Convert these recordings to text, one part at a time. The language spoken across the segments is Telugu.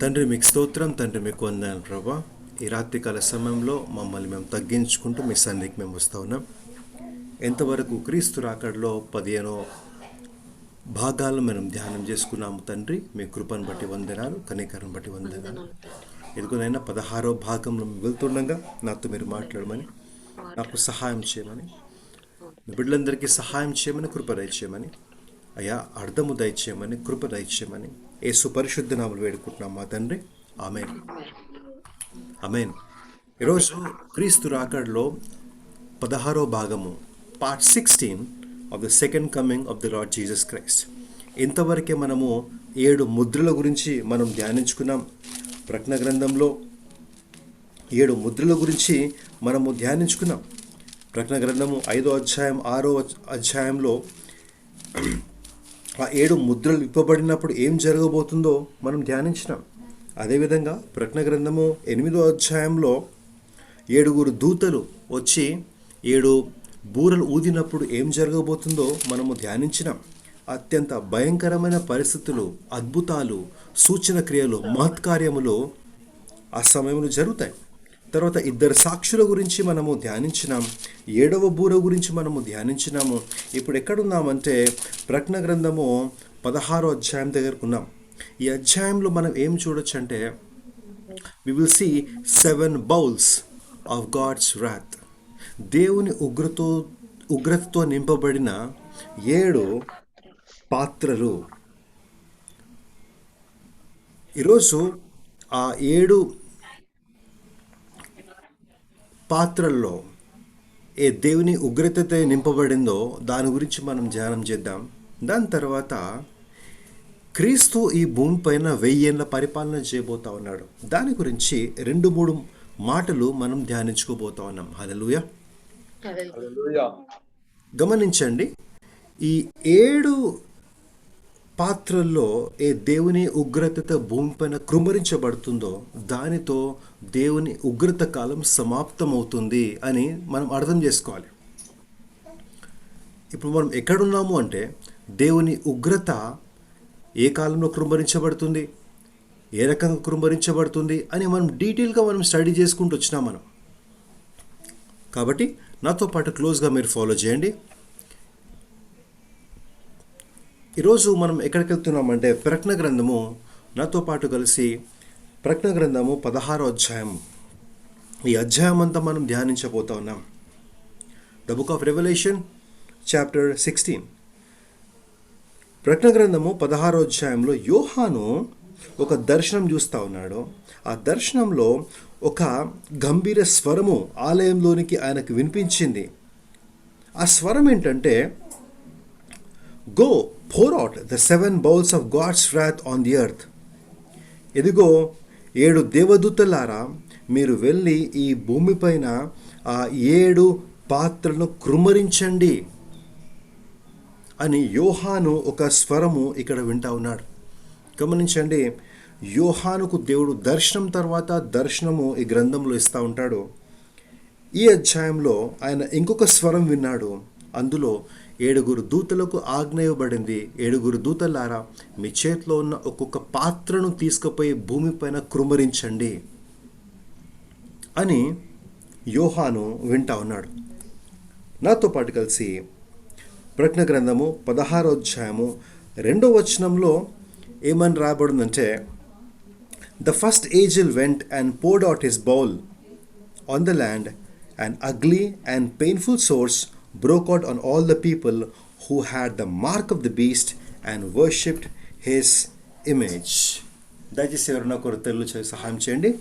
తండ్రి మీకు స్తోత్రం, తండ్రి మీకు వందనాలు ప్రభా. ఈ రాత్రికాల సమయంలో మమ్మల్ని మేము తగ్గించుకుంటూ మీ సన్నిధికి మేము వస్తూ ఉన్నాం. ఎంతవరకు క్రీస్తు రాకడలో 15 భాగాలను మనం ధ్యానం చేసుకున్నాము తండ్రి. మీ కృపను బట్టి వందనాలు, కనికరం బట్టి వందనాలు. ఎదుగునైనా 16వ భాగంలో వెళ్తుండగా నాతో మీరు మాట్లాడమని, నాకు సహాయం చేయమని, మీ బిడ్డలందరికీ సహాయం చేయమని, కృప దయచేయమని, అయ్యా అర్థము దయచేయమని, కృప దయచేయమని యేసు పరిశుద్ధ నామములో వేడుకుంటున్నాం మా తండ్రి. ఆమేన్, ఆమేన్. ఈరోజు క్రీస్తు రాకడలో 16వ భాగము, part 16 of the second coming of the lord Jesus Christ. ఇంతవరకే మనము 7 ముద్రల గురించి మనం ధ్యానించుకున్నాం. ప్రకటన గ్రంథంలో 7 ముద్రల గురించి మనము ధ్యానించుకున్నాం. ప్రకటన గ్రంథము 5వ అధ్యాయం 6వ అధ్యాయంలో ఆ 7 ముద్రలు విప్పబడినప్పుడు ఏం జరగబోతుందో మనం ధ్యానించినాం. అదేవిధంగా ప్రకటన గ్రంథము 8వ అధ్యాయంలో 7 దూతలు వచ్చి 7 బూరలు ఊదినప్పుడు ఏం జరగబోతుందో మనము ధ్యానించినాం. అత్యంత భయంకరమైన పరిస్థితులు, అద్భుతాలు, సూచన క్రియలు, మహత్కార్యములు ఆ సమయంలో జరుగుతాయి. తర్వాత 2 సాక్షుల గురించి మనము ధ్యానించినాం. 7వ బూర గురించి మనము ధ్యానించినాము. ఇప్పుడు ఎక్కడున్నామంటే ప్రకటన గ్రంథము 16వ అధ్యాయం దగ్గరకు ఉన్నాం. ఈ అధ్యాయంలో మనం ఏం చూడొచ్చు అంటే, we will see 7 bowls of God's wrath. దేవుని ఉగ్రతతో నింపబడిన 7 పాత్రలు. ఈరోజు ఆ 7 పాత్రల్లో ఏ దేవుని ఉగ్రతతో నింపబడిందో దాని గురించి మనం ధ్యానం చేద్దాం. దాని తర్వాత క్రీస్తు ఈ భూమి పైన 1000 ఏళ్ళ పరిపాలన చేయబోతా ఉన్నాడు. దాని గురించి 2-3 మాటలు మనం ధ్యానించుకోబోతా ఉన్నాం. హల్లెలూయా. గమనించండి, ఈ 7 పాత్రల్లో ఏ దేవుని ఉగ్రతతో భూమిపైన కృమ్మరించబడుతుందో దానితో దేవుని ఉగ్రత కాలం సమాప్తమవుతుంది అని మనం అర్థం చేసుకోవాలి. ఇప్పుడు మనం ఎక్కడున్నాము అంటే, దేవుని ఉగ్రత ఏ కాలంలో కృమ్మరించబడుతుంది, ఏ రకంగా కృమ్మరించబడుతుంది అని మనం డీటెయిల్గా మనం స్టడీ చేసుకుంటూ వచ్చినాం మనం. కాబట్టి నాతో పాటు క్లోజ్గా మీరు ఫాలో చేయండి. ఈరోజు మనం ఎక్కడికి వెళ్తున్నామంటే ప్రకటన గ్రంథము, నాతో పాటు కలిసి ప్రకటన గ్రంథము 16వ అధ్యాయం. ఈ అధ్యాయం అంతా మనం ధ్యానించబోతా ఉన్నాం. The book of Revelation chapter 16. ప్రకటన గ్రంథము 16వ అధ్యాయంలో యోహాను ఒక దర్శనం చూస్తూ ఉన్నాడు. ఆ దర్శనంలో ఒక గంభీర స్వరము ఆలయంలోనికి ఆయనకు వినిపించింది. ఆ స్వరం ఏంటంటే, go pour out the 7 bowls of God's wrath on the earth. ఇదిగో 7 దేవదూతలారా, మీరు వెళ్ళి ఈ భూమిపైన ఆ 7 పాత్రలను కృమ్మరించండి అని యోహాను ఒక స్వరము ఇక్కడ వింటా ఉన్నాడు. గమనించండి, యోహానుకు దేవుడు దర్శనం తర్వాత దర్శనము ఈ గ్రంథంలో ఇస్తూ ఉంటాడు. ఈ అధ్యాయంలో ఆయన ఇంకొక స్వరం విన్నాడు. అందులో 7 దూతలకు ఆజ్ఞ ఇవ్వబడింది, 7 దూతలారా, మీ చేతిలో ఉన్న ఒక్కొక్క పాత్రను తీసుకుపోయి భూమిపైన కృమ్మరించండి అని యోహాను వింటా ఉన్నాడు. నాతో పాటు కలిసి ప్రకటన గ్రంథము 16వ అధ్యాయము 2వ వచనంలో ఏమని రాయబడిందంటే, the first angel went and poured out his bowl on the land, and ugly and painful sores broke out on all the people who had the mark of the beast and worshipped his image. దయచేసి ఎవరైనా ఒకరు తెలుగు సహాయం చేయండి.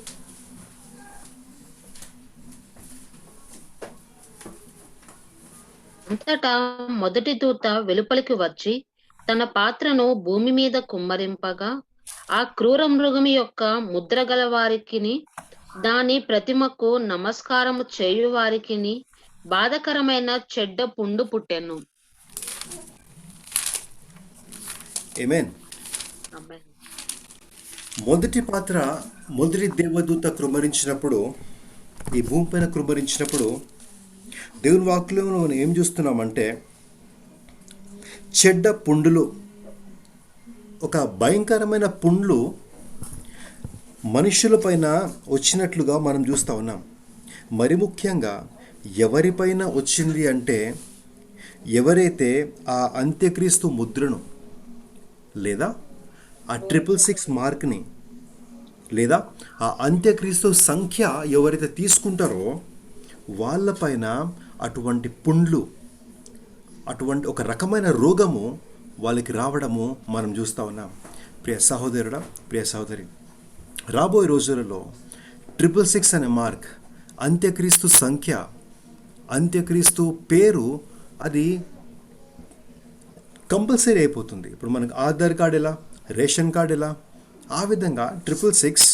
అంతటా మొదటి దూత వెలుపలికి వచ్చి తన పాత్రను భూమి మీద కుమ్మరింపగా, ఆ క్రూర మృగం యొక్క ముద్ర గల వారికిని దాని ప్రతిమకు నమస్కారము చేయు వారికిని బాధకరమైన చెడ్డ పుండు పుట్టెను. ఆమేన్. మొదటి పాత్ర, మొదటి దేవదూత కృమ్మరించినప్పుడు, ఈ భూమిపైన కృమ్మరించినప్పుడు దేవుని వాక్యంలో మనం ఏం చూస్తున్నామంటే, చెడ్డ పుండులు, ఒక భయంకరమైన పుండ్లు మనుషులపైన వచ్చినట్లుగా మనం చూస్తూ ఉన్నాం. మరి ముఖ్యంగా ఎవరిపైన వచ్చింది అంటే, ఎవరైతే ఆ అంత్యక్రీస్తు ముద్రను లేదా ఆ 666 మార్క్ని లేదా ఆ అంత్యక్రీస్తు సంఖ్య ఎవరైతే తీసుకుంటారో వాళ్ళపైన అటువంటి పుండ్లు, అటువంటి ఒక రకమైన రోగము వాళ్ళకి రావడము మనం చూస్తూ ఉన్నాం. ప్రియ సహోదరుడా, ప్రియ సహోదరి, రాబోయే రోజులలో 666 అనే మార్క్, అంత్యక్రీస్తు సంఖ్య, అంత్యక్రీస్తు పేరు అది కంపల్సరీ అయిపోతుంది. ఇప్పుడు మనకు ఆధార్ కార్డ్ ఎలా, రేషన్ కార్డ్ ఎలా, ఆ విధంగా 666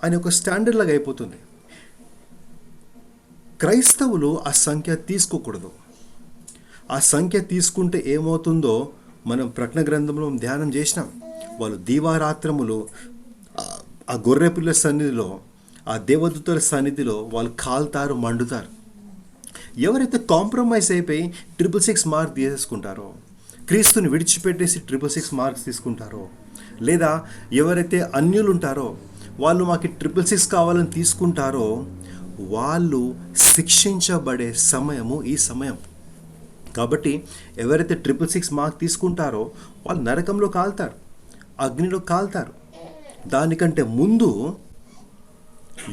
అనే ఒక స్టాండర్డ్ లాగా అయిపోతుంది. క్రైస్తవులు ఆ సంఖ్య తీసుకోకూడదు. ఆ సంఖ్య తీసుకుంటే ఏమవుతుందో మనం ప్రకటన గ్రంథంలో ధ్యానం చేసినాం. వాళ్ళు దీవారాత్రములు ఆ గొర్రెపిల్ల సన్నిధిలో, ఆ దేవదూతల సన్నిధిలో వాళ్ళు కాల్తారు, మండుతారు. ఎవరైతే కాంప్రమైజ్ అయిపోయి 666 మార్క్ తీసేసుకుంటారో, క్రీస్తుని విడిచిపెట్టేసి 666 మార్క్స్ తీసుకుంటారో, లేదా ఎవరైతే అన్యులు ఉంటారో వాళ్ళు మాకు 666 కావాలని తీసుకుంటారో వాళ్ళు శిక్షించబడే సమయము ఈ సమయం. కాబట్టి ఎవరైతే 666 మార్క్ తీసుకుంటారో వాళ్ళు నరకంలో కాల్తారు, అగ్నిలో కాల్తారు. దానికంటే ముందు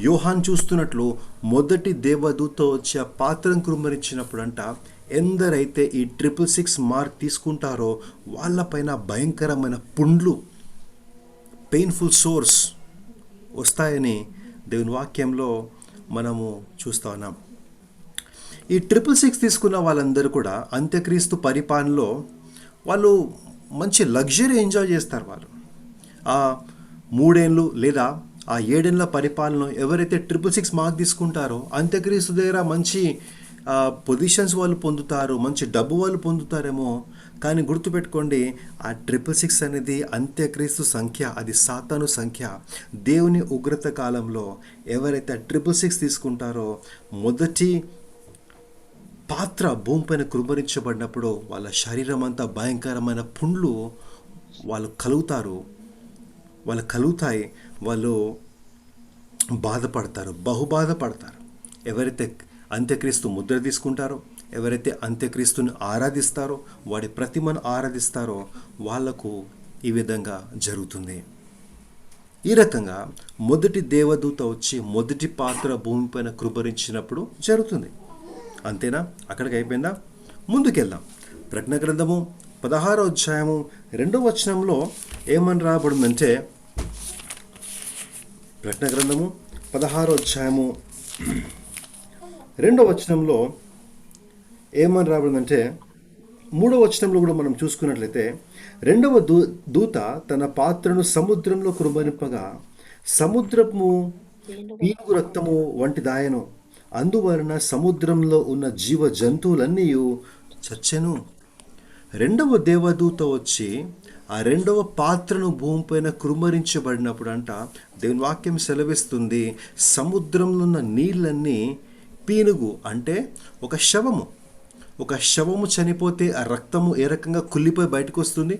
యోహాన్ చూస్తున్నట్లు మొదటి దేవదూత వచ్చి ఆ పాత్రను కృమ్మరించినప్పుడంట, ఎందరైతే ఈ 666 మార్క్ తీసుకుంటారో వాళ్ళపైన భయంకరమైన పుండ్లు, పెయిన్ఫుల్ సోర్స్ వస్తాయని దేవుని వాక్యంలో మనము చూస్తూ ఉన్నాం. ఈ 666 తీసుకున్న వాళ్ళందరూ కూడా అంత్యక్రీస్తు పరిపాలనలో వాళ్ళు మంచి లగ్జరీ ఎంజాయ్ చేస్తారు. వాళ్ళు ఆ 3 ఏళ్ళు లేదా ఆ 7 ఏళ్ళ పరిపాలన ఎవరైతే 666 మార్క్ తీసుకుంటారో అంత్యక్రీస్తు దగ్గర మంచి పొజిషన్స్ వాళ్ళు పొందుతారు, మంచి డబ్బు వాళ్ళు పొందుతారేమో. కానీ గుర్తుపెట్టుకోండి, ఆ 666 అనేది అంత్యక్రీస్తు సంఖ్య, అది సాతాను సంఖ్య. దేవుని ఉగ్రత కాలంలో ఎవరైతే 666 తీసుకుంటారో మొదటి పాత్ర భూమిపైన కృమ్మరించబడినప్పుడు వాళ్ళ శరీరం అంతా భయంకరమైన పుండ్లు వాళ్ళు కలుగుతాయి, వాళ్ళు బాధపడతారు, బహుబాధపడతారు. ఎవరైతే అంత్యక్రీస్తు ముద్ర తీసుకుంటారో, ఎవరైతే అంత్యక్రీస్తుని ఆరాధిస్తారో, వాడి ప్రతిమను ఆరాధిస్తారో వాళ్లకు ఈ విధంగా జరుగుతుంది. ఈ రకంగా మొదటి దేవదూత వచ్చి మొదటి పాత్ర భూమిపైన కృపరించినప్పుడు జరుగుతుంది. అంతేనా? అక్కడికి అయిపోయిందా? ముందుకెళ్దాం. ప్రకటన గ్రంథము 16వ అధ్యాయము 2వ వచనంలో ఏమని రాబడిందంటే, ప్రకటన గ్రంథము 16వ అధ్యాయము 2వ వచనంలో ఏమని రాబడిందంటే, 3వ వచనంలో కూడా మనం చూసుకున్నట్లయితే, రెండవ దూత తన పాత్రను సముద్రంలో కురుమరింపగా సముద్రము పీనుగు రక్తము వంటి దాయను, అందువలన సముద్రంలో ఉన్న జీవ జంతువులన్నీ చచ్చెను. రెండవ దేవదూత వచ్చి ఆ రెండవ పాత్రను భూమిపైన కృమ్మరించబడినప్పుడు అంట దేవుని వాక్యం సెలవిస్తుంది, సముద్రంలో ఉన్న నీళ్ళన్నీ పీనుగు అంటే ఒక శవము చనిపోతే ఆ రక్తము ఏ రకంగా కుళ్ళిపోయి బయటకు వస్తుంది,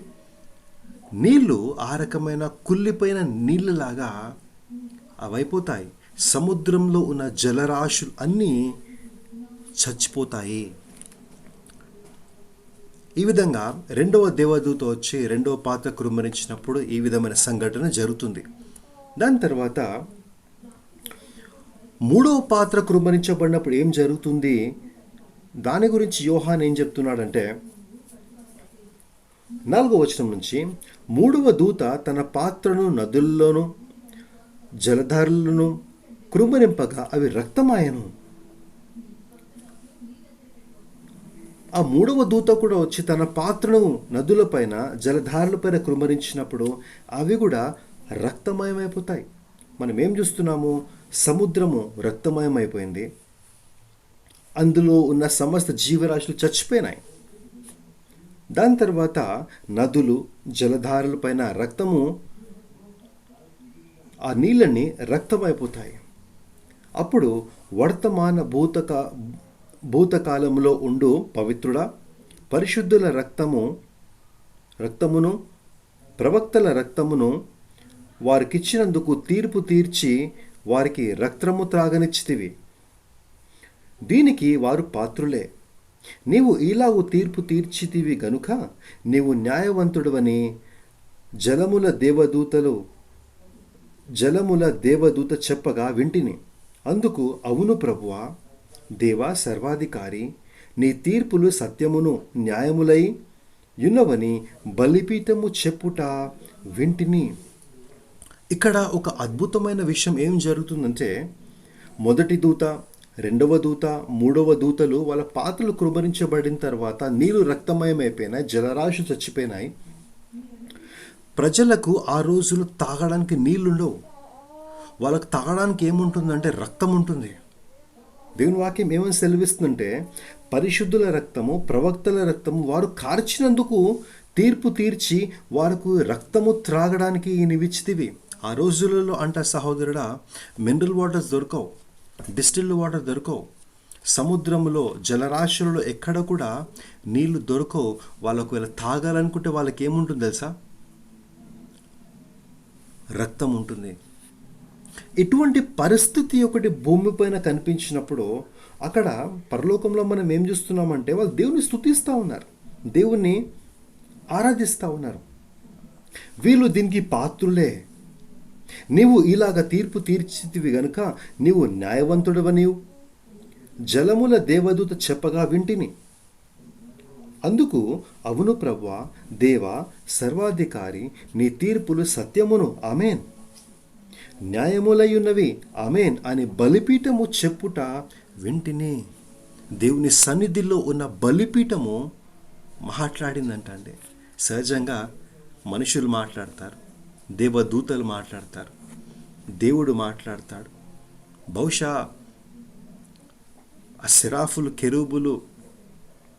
నీళ్లు ఆ రకమైన కుళ్ళిపోయిన నీళ్ళలాగా అవైపోతాయి. సముద్రంలో ఉన్న జలరాశులు అన్నీ చచ్చిపోతాయి. ఈ విధంగా రెండవ దేవదూత వచ్చి రెండవ పాత్ర కృమ్మరించినప్పుడు ఈ విధమైన సంఘటన జరుగుతుంది. దాని తర్వాత మూడవ పాత్ర కృమ్మరించబడినప్పుడు ఏం జరుగుతుంది, దాని గురించి యోహాన్ ఏం చెప్తున్నాడంటే, 4వ వచనం నుంచి, మూడవ దూత తన పాత్రను నదుల్లోనూ జలధారలను కృమ్మరింపగా అవి రక్తమాయను. ఆ మూడవ దూత కూడా వచ్చి తన పాత్రను నదులపైన జలధారలపైన కృమ్మరించినప్పుడు అవి కూడా రక్తమయమైపోతాయి. మనం ఏం చూస్తున్నాము, సముద్రము రక్తమయమైపోయింది, అందులో ఉన్న సమస్త జీవరాశులు చచ్చిపోయినాయి. దాని తర్వాత నదులు జలధారలపైన రక్తము, ఆ నీళ్ళని రక్తమైపోతాయి. అప్పుడు వర్తమాన భూతకాలంలో ఉండు పవిత్రుడా, పరిశుద్ధుల రక్తమును, ప్రవక్తల రక్తమును వారికిచ్చినందుకు తీర్పు తీర్చి వారికి రక్తము త్రాగనిచ్చితివి. దీనికి వారు పాత్రులే. నీవు ఇలాగు తీర్పు తీర్చితివి గనుక నీవు న్యాయవంతుడవని జలముల దేవదూత చెప్పగా వింటిని. అందుకు అవును ప్రభువా, దేవా సర్వాధికారి, నీ తీర్పులు సత్యమును న్యాయములై యున్నవని బలిపీఠము చెప్పుట వింటిని. ఇక్కడ ఒక అద్భుతమైన విషయం ఏం జరుగుతుందంటే, మొదటి దూత, రెండవ దూత, మూడవ దూతలు వాళ్ళ పాత్రలు కృమరించబడిన తర్వాత నీళ్లు రక్తమయమైపోయినాయి, జలరాశులు చచ్చిపోయినాయి. ప్రజలకు ఆ రోజులు తాగడానికి నీళ్లుండవు. వాళ్ళకు తాగడానికి ఏముంటుందంటే రక్తం ఉంటుంది. దేవుని వాక్యం ఏమని సెలవిస్తుందంటే, పరిశుద్ధుల రక్తము, ప్రవక్తల రక్తము వారు కార్చినందుకు తీర్పు తీర్చి వారికి రక్తము త్రాగడానికి నీవిచ్చితివి. ఆ రోజులలో అంట సహోదరుడా, మినరల్ వాటర్స్ దొరకవు, డిస్టిల్డ్ వాటర్ దొరకవు. సముద్రంలో జలరాశులలో ఎక్కడ కూడా నీళ్లు దొరకవు. వాళ్ళకు వీళ్ళ తాగాలనుకుంటే వాళ్ళకి ఏముంటుంది తెలుసా? రక్తం ఉంటుంది. ఇటువంటి పరిస్థితి ఒకటి భూమిపైన కనిపించినప్పుడు అక్కడ పరలోకంలో మనం ఏం చూస్తున్నామంటే, వాళ్ళు దేవుని స్తుతిస్తూ ఉన్నారు, దేవుణ్ణి ఆరాధిస్తూ ఉన్నారు. వీళ్ళు దీనికి పాత్రులే. నీవు ఇలాగ తీర్పు తీర్చితివి గనుక నీవు న్యాయవంతుడవని జలముల దేవదూత చెప్పగా వింటిని. అందుకు అవును ప్రభువా, దేవా సర్వాధికారి, నీ తీర్పులు సత్యమును ఆమేన్ న్యాయములయ్యున్నవి ఆమేన్ అని బలిపీఠము చెప్పుట వింటిని. దేవుని సన్నిధిలో ఉన్న బలిపీఠము మాట్లాడిందంట. అండి సహజంగా మనుషులు మాట్లాడతారు, దేవదూతలు మాట్లాడతారు, దేవుడు మాట్లాడతాడు. బహుశా ఆ సెరాఫులు, కెరూబులు,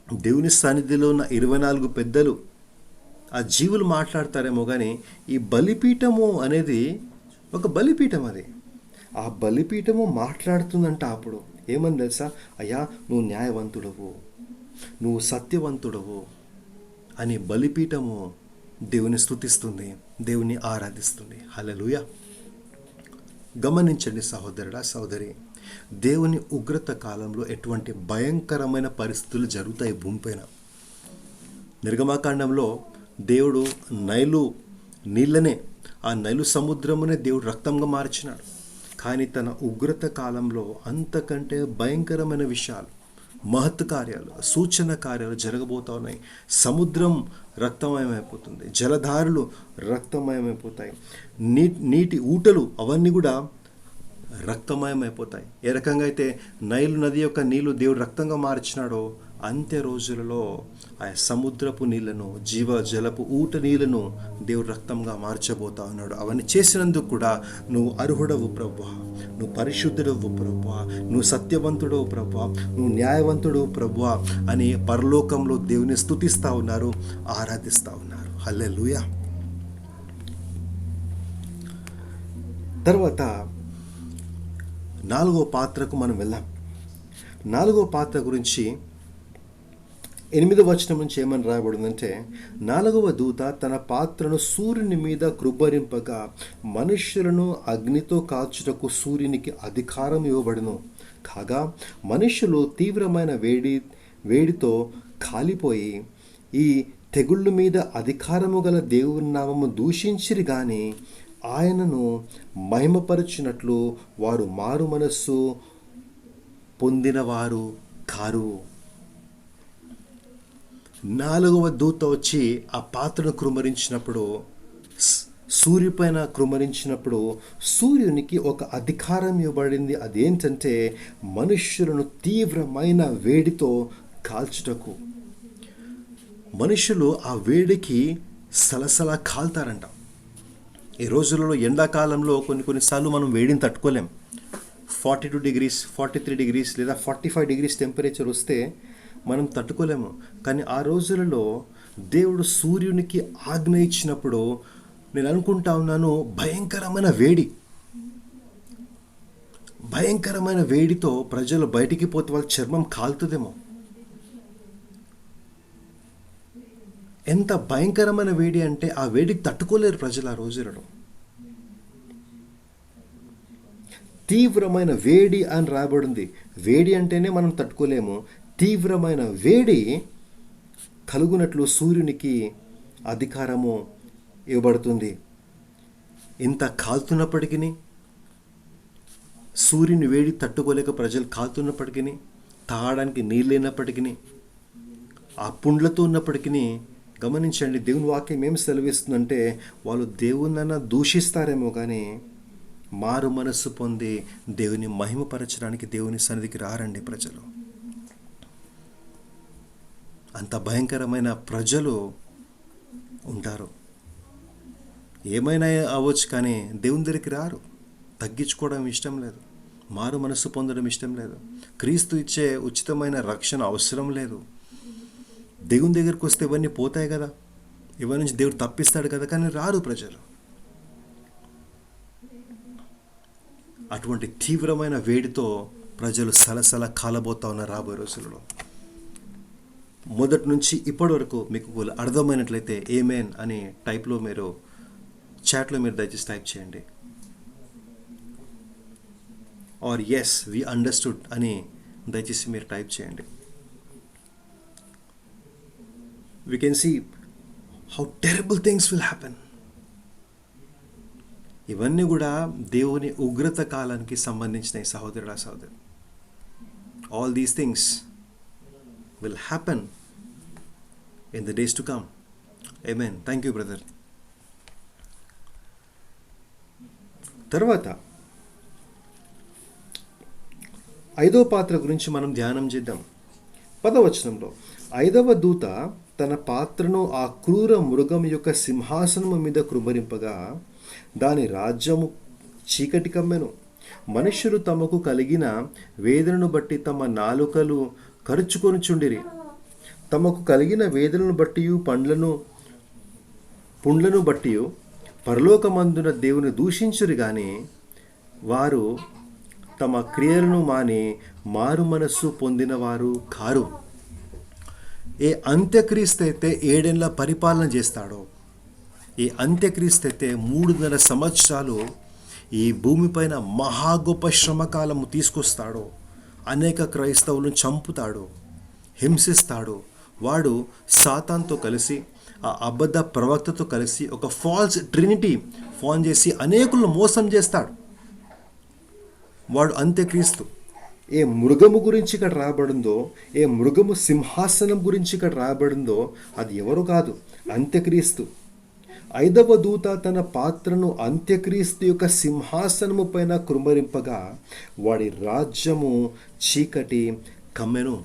దేవుని సన్నిధిలో ఉన్న 24 పెద్దలు, ఆ జీవులు మాట్లాడతారేమో కానీ ఈ బలిపీఠము అనేది ఒక బలిపీఠం. అది ఆ బలిపీఠము మాట్లాడుతుందంట. అప్పుడు ఏమని తెలుసా? అయ్యా నువ్వు న్యాయవంతుడవు, నువ్వు సత్యవంతుడవు అని బలిపీఠము దేవుని స్తుతిస్తుంది, దేవుని ఆరాధిస్తుంది. హల్లెలూయా. గమనించండి సహోదరుడా, సహోదరి, దేవుని ఉగ్రత కాలంలో ఎటువంటి భయంకరమైన పరిస్థితులు జరుగుతాయి భూమిపైన. నిర్గమాకాండంలో దేవుడు నైలు నీళ్ళనే, ఆ నైలు సముద్రమునే దేవుడు రక్తంగా మార్చినాడు. కానీ తన ఉగ్రత కాలంలో అంతకంటే భయంకరమైన విషయాలు, మహత్ కార్యాలు, సూచన కార్యాలు జరగబోతా ఉన్నాయి. సముద్రం రక్తమయమైపోతుంది, జలధారులు రక్తమయమైపోతాయి, నీటి ఊటలు అవన్నీ కూడా రక్తమయమైపోతాయి. ఏ రకంగా అయితే నైలు నది యొక్క నీళ్లు దేవుడు రక్తంగా మార్చినాడో, అంత్య రోజులలో ఆ సముద్రపు నీళ్లను, జలపు ఊట నీళ్లను దేవుడు రక్తంగా మార్చబోతా ఉన్నాడు. అవన్నీ చేసినందుకు కూడా నువ్వు అర్హుడవు ప్రభువా, నువ్వు పరిశుద్ధుడవు ప్రభువా, నువ్వు సత్యవంతుడవు ప్రభువా, నువ్వు న్యాయవంతుడవు ప్రభువా అని పరలోకంలో దేవుని స్తుతిస్తూ ఉన్నారు, ఆరాధిస్తూ ఉన్నారు. హల్లెలూయా. తర్వాత 4వ పాత్రకు మనం వెళ్దాం. 4వ పాత్ర గురించి 8వ వచనం నుంచి ఏమని రాయబడిందంటే, 4వ దూత తన పాత్రను సూర్యుని మీద కృబ్బరింపగా మనుష్యులను అగ్నితో కాల్చుటకు సూర్యునికి అధికారం ఇవ్వబడును. కాగా మనుష్యులు తీవ్రమైన వేడితో కాలిపోయి ఈ తెగుళ్ళ మీద అధికారము గల దేవుని నామము దూషించిరి గాని ఆయనను మహిమపరచినట్లు వారు మారు మనస్సు పొందినవారు కారు. 4వ దూత వచ్చి ఆ పాత్రను కృమరించినప్పుడు, సూర్యుపైన కృమరించినప్పుడు సూర్యునికి ఒక అధికారం ఇవ్వబడింది. అదేంటంటే మనుష్యులను తీవ్రమైన వేడితో కాల్చుటకు. మనుషులు ఆ వేడికి సలసల కాల్తారంట. ఈ రోజులలో ఎండాకాలంలో కొన్నిసార్లు మనం వేడిని తట్టుకోలేం. 42 degrees, 43 degrees లేదా 45 degrees టెంపరేచర్ వస్తే మనం తట్టుకోలేము. కానీ ఆ రోజులలో దేవుడు సూర్యునికి ఆజ్ఞ ఇచ్చినప్పుడు నేను అనుకుంటా ఉన్నాను, భయంకరమైన వేడితో ప్రజలు బయటికి పోతే వాళ్ళ చర్మం కాలుతుందేమో. ఎంత భయంకరమైన వేడి అంటే ఆ వేడికి తట్టుకోలేరు ప్రజలు ఆ రోజులలో. తీవ్రమైన వేడి అని రాబడింది. వేడి అంటేనే మనం తట్టుకోలేము. తీవ్రమైన వేడి కలుగునట్లు సూర్యునికి అధికారము ఇవ్వబడుతుంది. ఇంత కాలుతున్నప్పటికీ, సూర్యుని వేడి తట్టుకోలేక ప్రజలు కాలుతున్నప్పటికీ, తాగడానికి నీళ్ళు లేనప్పటికీ, ఆ పుండ్లతో ఉన్నప్పటికీ, గమనించండి దేవుని వాక్యం ఏం సెలవిస్తుందంటే వాళ్ళు దేవుణ్ణన్నా దూషిస్తారేమో కానీ మారు మనస్సు పొంది దేవుని మహిమపరచడానికి దేవుని సన్నిధికి రారండి ప్రజలు. అంత భయంకరమైన ప్రజలు ఉంటారు. ఏమైనా అవ్వచ్చు కానీ దేవుని దగ్గరికి రారు. తగ్గించుకోవడం ఇష్టం లేదు, మారు మనస్సు పొందడం ఇష్టం లేదు, క్రీస్తు ఇచ్చే ఉచితమైన రక్షణ అవసరం లేదు. దేవుని దగ్గరికి వస్తే ఇవన్నీ పోతాయి కదా, ఇవన్నీ నుంచి దేవుడు తప్పిస్తాడు కదా, కానీ రారు ప్రజలు. అటువంటి తీవ్రమైన వేడితో ప్రజలు సలసల కాలబోతా ఉన్న రాబోయే రోజులలో. మొదటి నుంచి ఇప్పటి వరకు మీకు అర్థమైనట్లయితే ఏమేన్ అని టైప్లో మీరు చాట్లో మీరు దయచేసి టైప్ చేయండి. ఆర్ ఎస్ వి అండర్స్టూడ్ అని దయచేసి మీరు టైప్ చేయండి. We can see how terrible things will happen. ఇవన్నీ కూడా దేవుని ఉగ్రత కాలానికి సంబంధించిన సహోదరుడా సహోదరు. All these things will happen in the days to come. Amen. Thank you, brother. తర్వాత 5వ పాత్ర గురించి మనం ధ్యానం చేద్దాం. 10వ వచనంలో 5వ దూత తన పాత్రను ఆ క్రూర మృగం యొక్క సింహాసనము మీద కృమ్మరింపగా దాని రాజ్యము చీకటి కమ్మెను. మనుష్యులు తమకు కలిగిన వేదనను బట్టి తమ నాలుకలు కరుచుకొనుచుండిరి. తమకు కలిగిన వేదనను బట్టి పుండ్లను బట్టి పరలోకమందున దేవుని దూషించురు గాని వారు తమ క్రియలను మాని మారు మనస్సు పొందినవారు కారు. ఏ అంత్యక్రీస్తు అయితే 7 ఏళ్ల పరిపాలన చేస్తాడో, ఈ అంత్యక్రీస్తు అయితే 3.5 సంవత్సరాలు ఈ భూమిపైన మహా గొప్ప శ్రమకాలము తీసుకొస్తాడో, అనేక క్రైస్తవులను చంపుతాడు, హింసిస్తాడు. వాడు సాతాన్తో కలిసి, ఆ అబద్ధ ప్రవక్తతో కలిసి ఒక ఫాల్స్ ట్రినిటీ ఫామ్ చేసి అనేకులను మోసం చేస్తాడు. వాడు అంత్యక్రీస్తు. ఏ మృగము గురించి ఇక్కడ రాబడిందో, ఏ మృగము సింహాసనం గురించి ఇక్కడ రాబడిందో అది ఎవరు కాదు, అంత్యక్రీస్తు. 5వ దూత తన పాత్రను అంత్యక్రీస్తు యొక్క సింహాసనము పైన కృమ్మరింపగా వాడి రాజ్యము చీకటి కమ్మెను.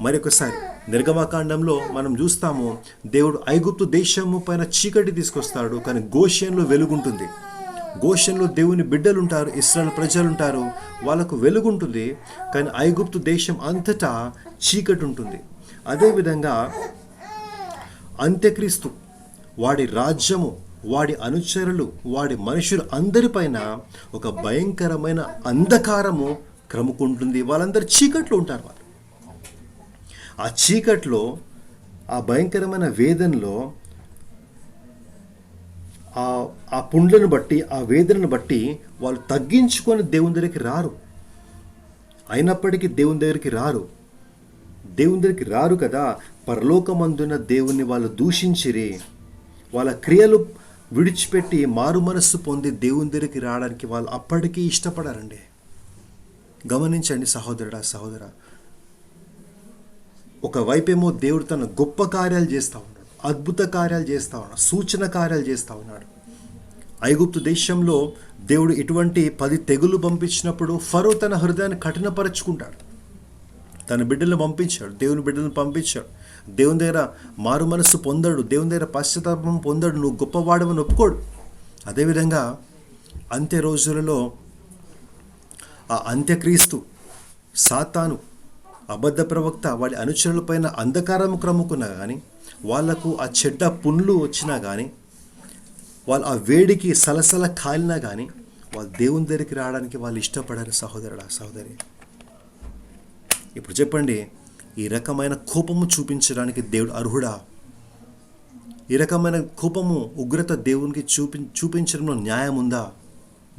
మరొకసారి నిర్గమకాండంలో మనం చూస్తాము, దేవుడు ఐగుప్తు దేశము పైన చీకటి తీసుకొస్తాడు, కానీ గోషెన్లో వెలుగుంటుంది. గోషెన్లో దేవుని బిడ్డలు ఉంటారు, ఇశ్రాయేలు ప్రజలు ఉంటారు, వాళ్ళకు వెలుగుంటుంది. కానీ ఐగుప్తు దేశం అంతటా చీకటి ఉంటుంది. అదేవిధంగా అంత్యక్రీస్తు వాడి రాజ్యము, వాడి అనుచరులు, వాడి మనుషులు అందరిపైన ఒక భయంకరమైన అంధకారము క్రముకుంటుంది. వాళ్ళందరూ చీకట్లో ఉంటారు. వాళ్ళు ఆ చీకట్లో, ఆ భయంకరమైన వేదనలో, ఆ పుండ్లను బట్టి, ఆ వేదనను బట్టి వాళ్ళు తగ్గించుకొని దేవుని దగ్గరికి రారు. అయినప్పటికీ దేవుని దగ్గరికి రారు. దేవుని దగ్గరికి రారు కదా, పరలోకమందున దేవుని వాళ్ళు దూషించిరి. వాళ్ళ క్రియలు విడిచిపెట్టి మారు మనస్సు పొంది దేవుని దగ్గరికి రావడానికి వాళ్ళు అప్పటికీ ఇష్టపడారండి. గమనించండి సహోదరుడా సహోదరా. ఒకవైపేమో దేవుడు తన గొప్ప కార్యాలు చేస్తూ ఉన్నాడు, అద్భుత కార్యాలు చేస్తూ ఉన్నాడు, సూచన కార్యాలు చేస్తూ ఉన్నాడు. ఐగుప్తు దేశంలో దేవుడు ఇటువంటి 10 తెగులు పంపించినప్పుడు ఫరో తన హృదయాన్ని కఠినపరచుకుంటాడు. తన బిడ్డలను పంపించాడు, దేవుని బిడ్డలను పంపించాడు. దేవుని దగ్గర మారు మనస్సు పొందాడు, దేవుని దగ్గర పశ్చాత్తాపం పొందాడు, నువ్వు గొప్పవాడవని ఒప్పుకోడు. అదేవిధంగా అంత్య రోజులలో ఆ అంత్యక్రీస్తు, సాతాను, అబద్ధ ప్రవక్త, వాడి అనుచరులపైన అంధకారం క్రముకున్నా కానీ, వాళ్లకు ఆ చెడ్డ పుండ్లు వచ్చినా కానీ, వాళ్ళు ఆ వేడికి సలసల కాలినా కానీ వాళ్ళు దేవుని దగ్గరికి రావడానికి వాళ్ళు ఇష్టపడారు. సహోదరుడా సహోదరి, ఇప్పుడు చెప్పండి, ఈ రకమైన కోపము చూపించడానికి దేవుడు అర్హుడా? ఈ రకమైన కోపము, ఉగ్రత దేవునికి చూపించడంలో న్యాయం ఉందా?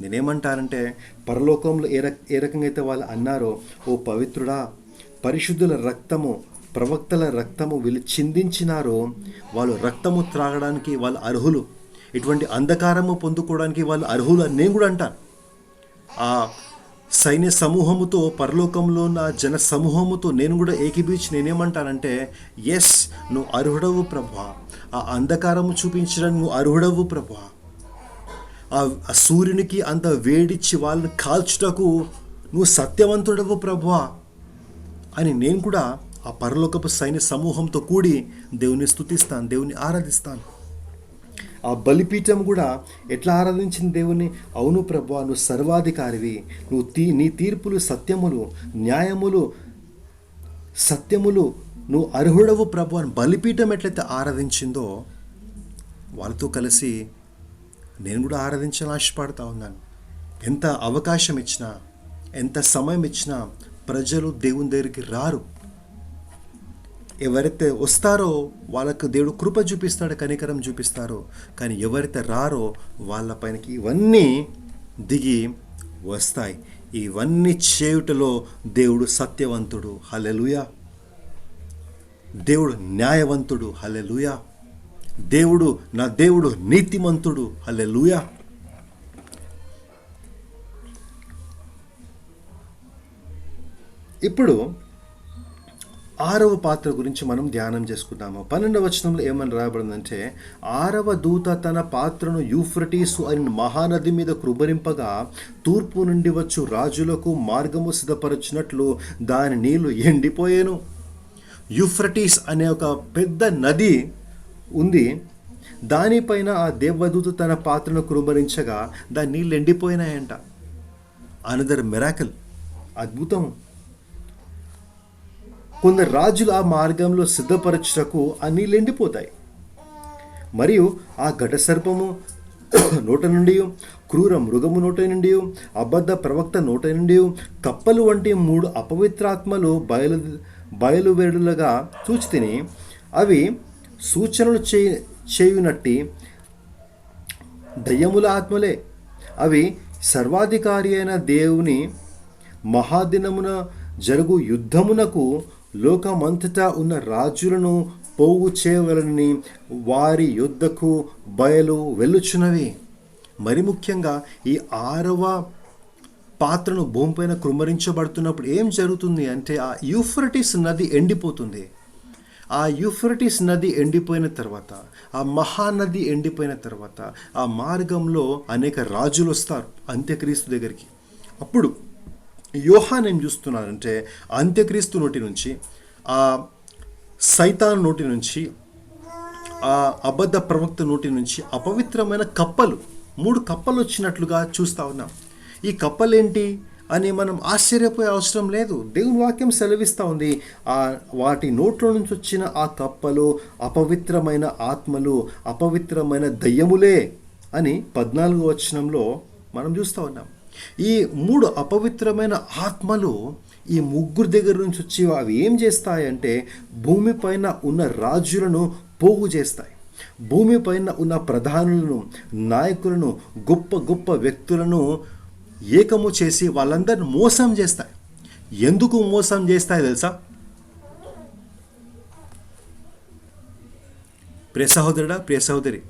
నేనేమంటానంటే, పరలోకంలో ఏ రకంగా అయితే వాళ్ళు అన్నారో, ఓ పవిత్రుడా, పరిశుద్ధుల రక్తము, ప్రవక్తల రక్తము వీళ్ళు చిందించినారో, వాళ్ళు రక్తము త్రాగడానికి వాళ్ళు అర్హులు, ఇటువంటి అంధకారము పొందుకోవడానికి వాళ్ళు అర్హులు అని నేను కూడా అంటాను. ఆ సైన్య సమూహముతో, పరలోకంలో ఉన్న జన సమూహముతో నేను కూడా ఏకీభవించి నేనేమంటానంటే, ఎస్, నువ్వు అర్హుడవు ప్రభువా, ఆ అంధకారము చూపించడానికి నువ్వు అర్హుడవు ప్రభువా, ఆ సూర్యునికి అంత వేడిచ్చి వాళ్ళని కాల్చుటకు నువ్వు సత్యవంతుడవు ప్రభువా అని నేను కూడా ఆ పరలోకపు సైన్య సమూహంతో కూడి దేవుని స్తుతిస్తాను, దేవుని ఆరాధిస్తాను. ఆ బలిపీఠం కూడా ఎట్లా ఆరాధించింది దేవుని? అవును ప్రభువా, నువ్వు సర్వాధికారివి, నీ తీర్పులు సత్యములు, న్యాయములు సత్యములు, నువ్వు అర్హుడవు ప్రభు అని బలిపీఠం ఎట్లయితే ఆరాధించిందో, వాళ్ళతో కలిసి నేను కూడా ఆరాధించాలని ఆశపడతా ఉన్నాను. ఎంత అవకాశం ఇచ్చినా, ఎంత సమయం ఇచ్చినా ప్రజలు దేవుని దగ్గరికి రారు. ఎవరైతే వస్తారో వాళ్ళకు దేవుడు కృప చూపిస్తాడు, కనికరం చూపిస్తారో. కానీ ఎవరైతే రారో వాళ్ళపైనకి ఇవన్నీ దిగి వస్తాయి. ఇవన్నీ చేయుటలో దేవుడు సత్యవంతుడు, హల్లెలూయా. దేవుడు న్యాయవంతుడు, హల్లెలూయా. నా దేవుడు నీతిమంతుడు, హల్లెలూయా. ఇప్పుడు 6వ పాత్ర గురించి మనం ధ్యానం చేసుకుందాము. 12వ వచనంలో ఏమని రాయబడిందంటే, 6వ దూత తన పాత్రను యూఫ్రటీసు అని మహానది మీద కృబరింపగా, తూర్పు నుండి వచ్చు రాజులకు మార్గము సిద్ధపరచినట్లు దాని నీళ్లు ఎండిపోయేను. యూఫ్రటీస్ అనే ఒక పెద్ద నది ఉంది. దానిపైన ఆ దేవదూత తన పాత్రను కృబరించగా దాని నీళ్ళు ఎండిపోయినాయంట. అనదర్ మిరాకిల్, అద్భుతం. కొందరు రాజులు ఆ మార్గంలో సిద్ధపరచుటకు ఆ నీళ్ళు ఎండిపోతాయి. మరియు ఆ ఘట సర్పము నోట నుండి, క్రూర మృగము నోట నుండి, అబద్ధ ప్రవక్త నోట నుండి కప్పలు వంటి 3 అపవిత్రాత్మలు బయలువెరులుగా చూచితిని. అవి సూచనలు చేయునట్టి దయ్యముల ఆత్మలే. అవి సర్వాధికారి అయిన దేవుని మహాదినమున జరుగు యుద్ధమునకు లోకమంతటా ఉన్న రాజులను పోగు చేయవలనని వారి యుద్ధకు బయలు వెళ్ళుచున్నవి. మరి ముఖ్యంగా ఈ 6వ పాత్రను భూమిపైన కృమ్మరించబడుతున్నప్పుడు ఏం జరుగుతుంది అంటే, ఆ యూఫ్రటీస్ నది ఎండిపోతుంది. ఆ యూఫ్రటీస్ నది ఎండిపోయిన తర్వాత, ఆ మహానది ఎండిపోయిన తర్వాత, ఆ మార్గంలో అనేక రాజులు వస్తారు అంత్యక్రీస్తు దగ్గరికి. అప్పుడు యోహాను ఏం చూస్తున్నారంటే, అంత్యక్రీస్తు నోటి నుంచి, ఆ సైతాన్ నోటి నుంచి, ఆ అబద్ధ ప్రవక్త నోటి నుంచి అపవిత్రమైన కప్పలు, 3 కప్పలు వచ్చినట్లుగా చూస్తూ ఉన్నాం. ఈ కప్పలేంటి అని మనం ఆశ్చర్యపోయే అవసరం లేదు. దేవుని వాక్యం సెలవిస్తూ ఉంది, వాటి నోట్లో నుంచి వచ్చిన ఆ కప్పలు అపవిత్రమైన ఆత్మలు, అపవిత్రమైన దయ్యములే అని 14వ వచనంలో మనం చూస్తూ ఉన్నాం. ఈ 3 అపవిత్రమైన ఆత్మలు ఈ 3 దగ్గర నుంచి వచ్చి అవి ఏం చేస్తాయంటే, భూమిపైన ఉన్న రాజులను పోగు చేస్తాయి. భూమిపైన ఉన్న ప్రధానులను, నాయకులను, గొప్ప గొప్ప వ్యక్తులను ఏకము చేసి వాళ్ళందరిని మోసం చేస్తాయి. ఎందుకు మోసం చేస్తాయి తెలుసా? ప్రియ సహోదరుడా, ప్రియ సహోదరి,